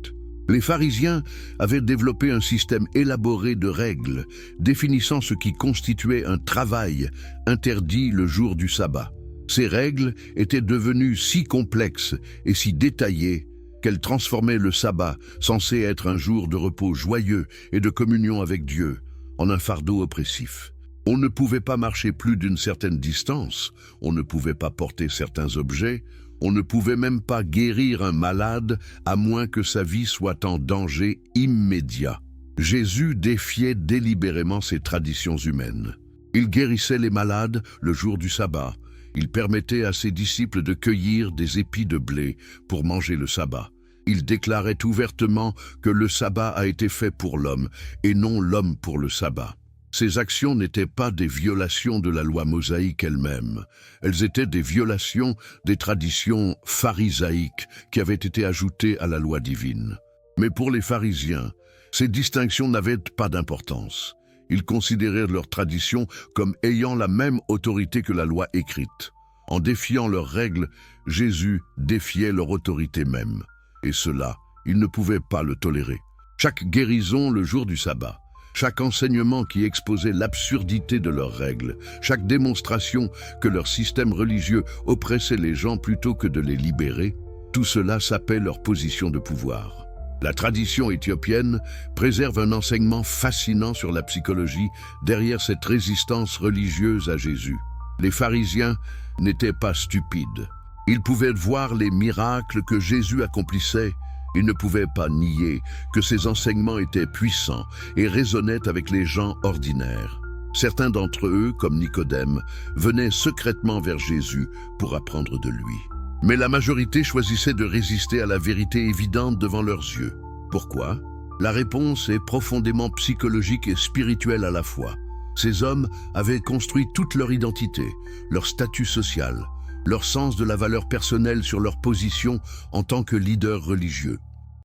Les pharisiens avaient développé un système élaboré de règles définissant ce qui constituait un travail interdit le jour du sabbat. Ces règles étaient devenues si complexes et si détaillées qu'elles transformaient le sabbat, censé être un jour de repos joyeux et de communion avec Dieu, en un fardeau oppressif. On ne pouvait pas marcher plus d'une certaine distance, on ne pouvait pas porter certains objets, on ne pouvait même pas guérir un malade à moins que sa vie soit en danger immédiat. Jésus défiait délibérément ces traditions humaines. Il guérissait les malades le jour du sabbat. Il permettait à ses disciples de cueillir des épis de blé pour manger le sabbat. Il déclarait ouvertement que le sabbat a été fait pour l'homme et non l'homme pour le sabbat. Ces actions n'étaient pas des violations de la loi mosaïque elle-même. Elles étaient des violations des traditions pharisaïques qui avaient été ajoutées à la loi divine. Mais pour les pharisiens, ces distinctions n'avaient pas d'importance. Ils considéraient leurs traditions comme ayant la même autorité que la loi écrite. En défiant leurs règles, Jésus défiait leur autorité même. Et cela, ils ne pouvaient pas le tolérer. Chaque guérison le jour du sabbat, chaque enseignement qui exposait l'absurdité de leurs règles, chaque démonstration que leur système religieux oppressait les gens plutôt que de les libérer, tout cela sapait leur position de pouvoir. La tradition éthiopienne préserve un enseignement fascinant sur la psychologie derrière cette résistance religieuse à Jésus. Les pharisiens n'étaient pas stupides. Ils pouvaient voir les miracles que Jésus accomplissait. Ils ne pouvaient pas nier que ses enseignements étaient puissants et résonnaient avec les gens ordinaires. Certains d'entre eux, comme Nicodème, venaient secrètement vers Jésus pour apprendre de lui. Mais la majorité choisissait de résister à la vérité évidente devant leurs yeux. Pourquoi? La réponse est profondément psychologique et spirituelle à la fois. Ces hommes avaient construit toute leur identité, leur statut social, leur sens de la valeur personnelle sur leur position en tant que leader religieux.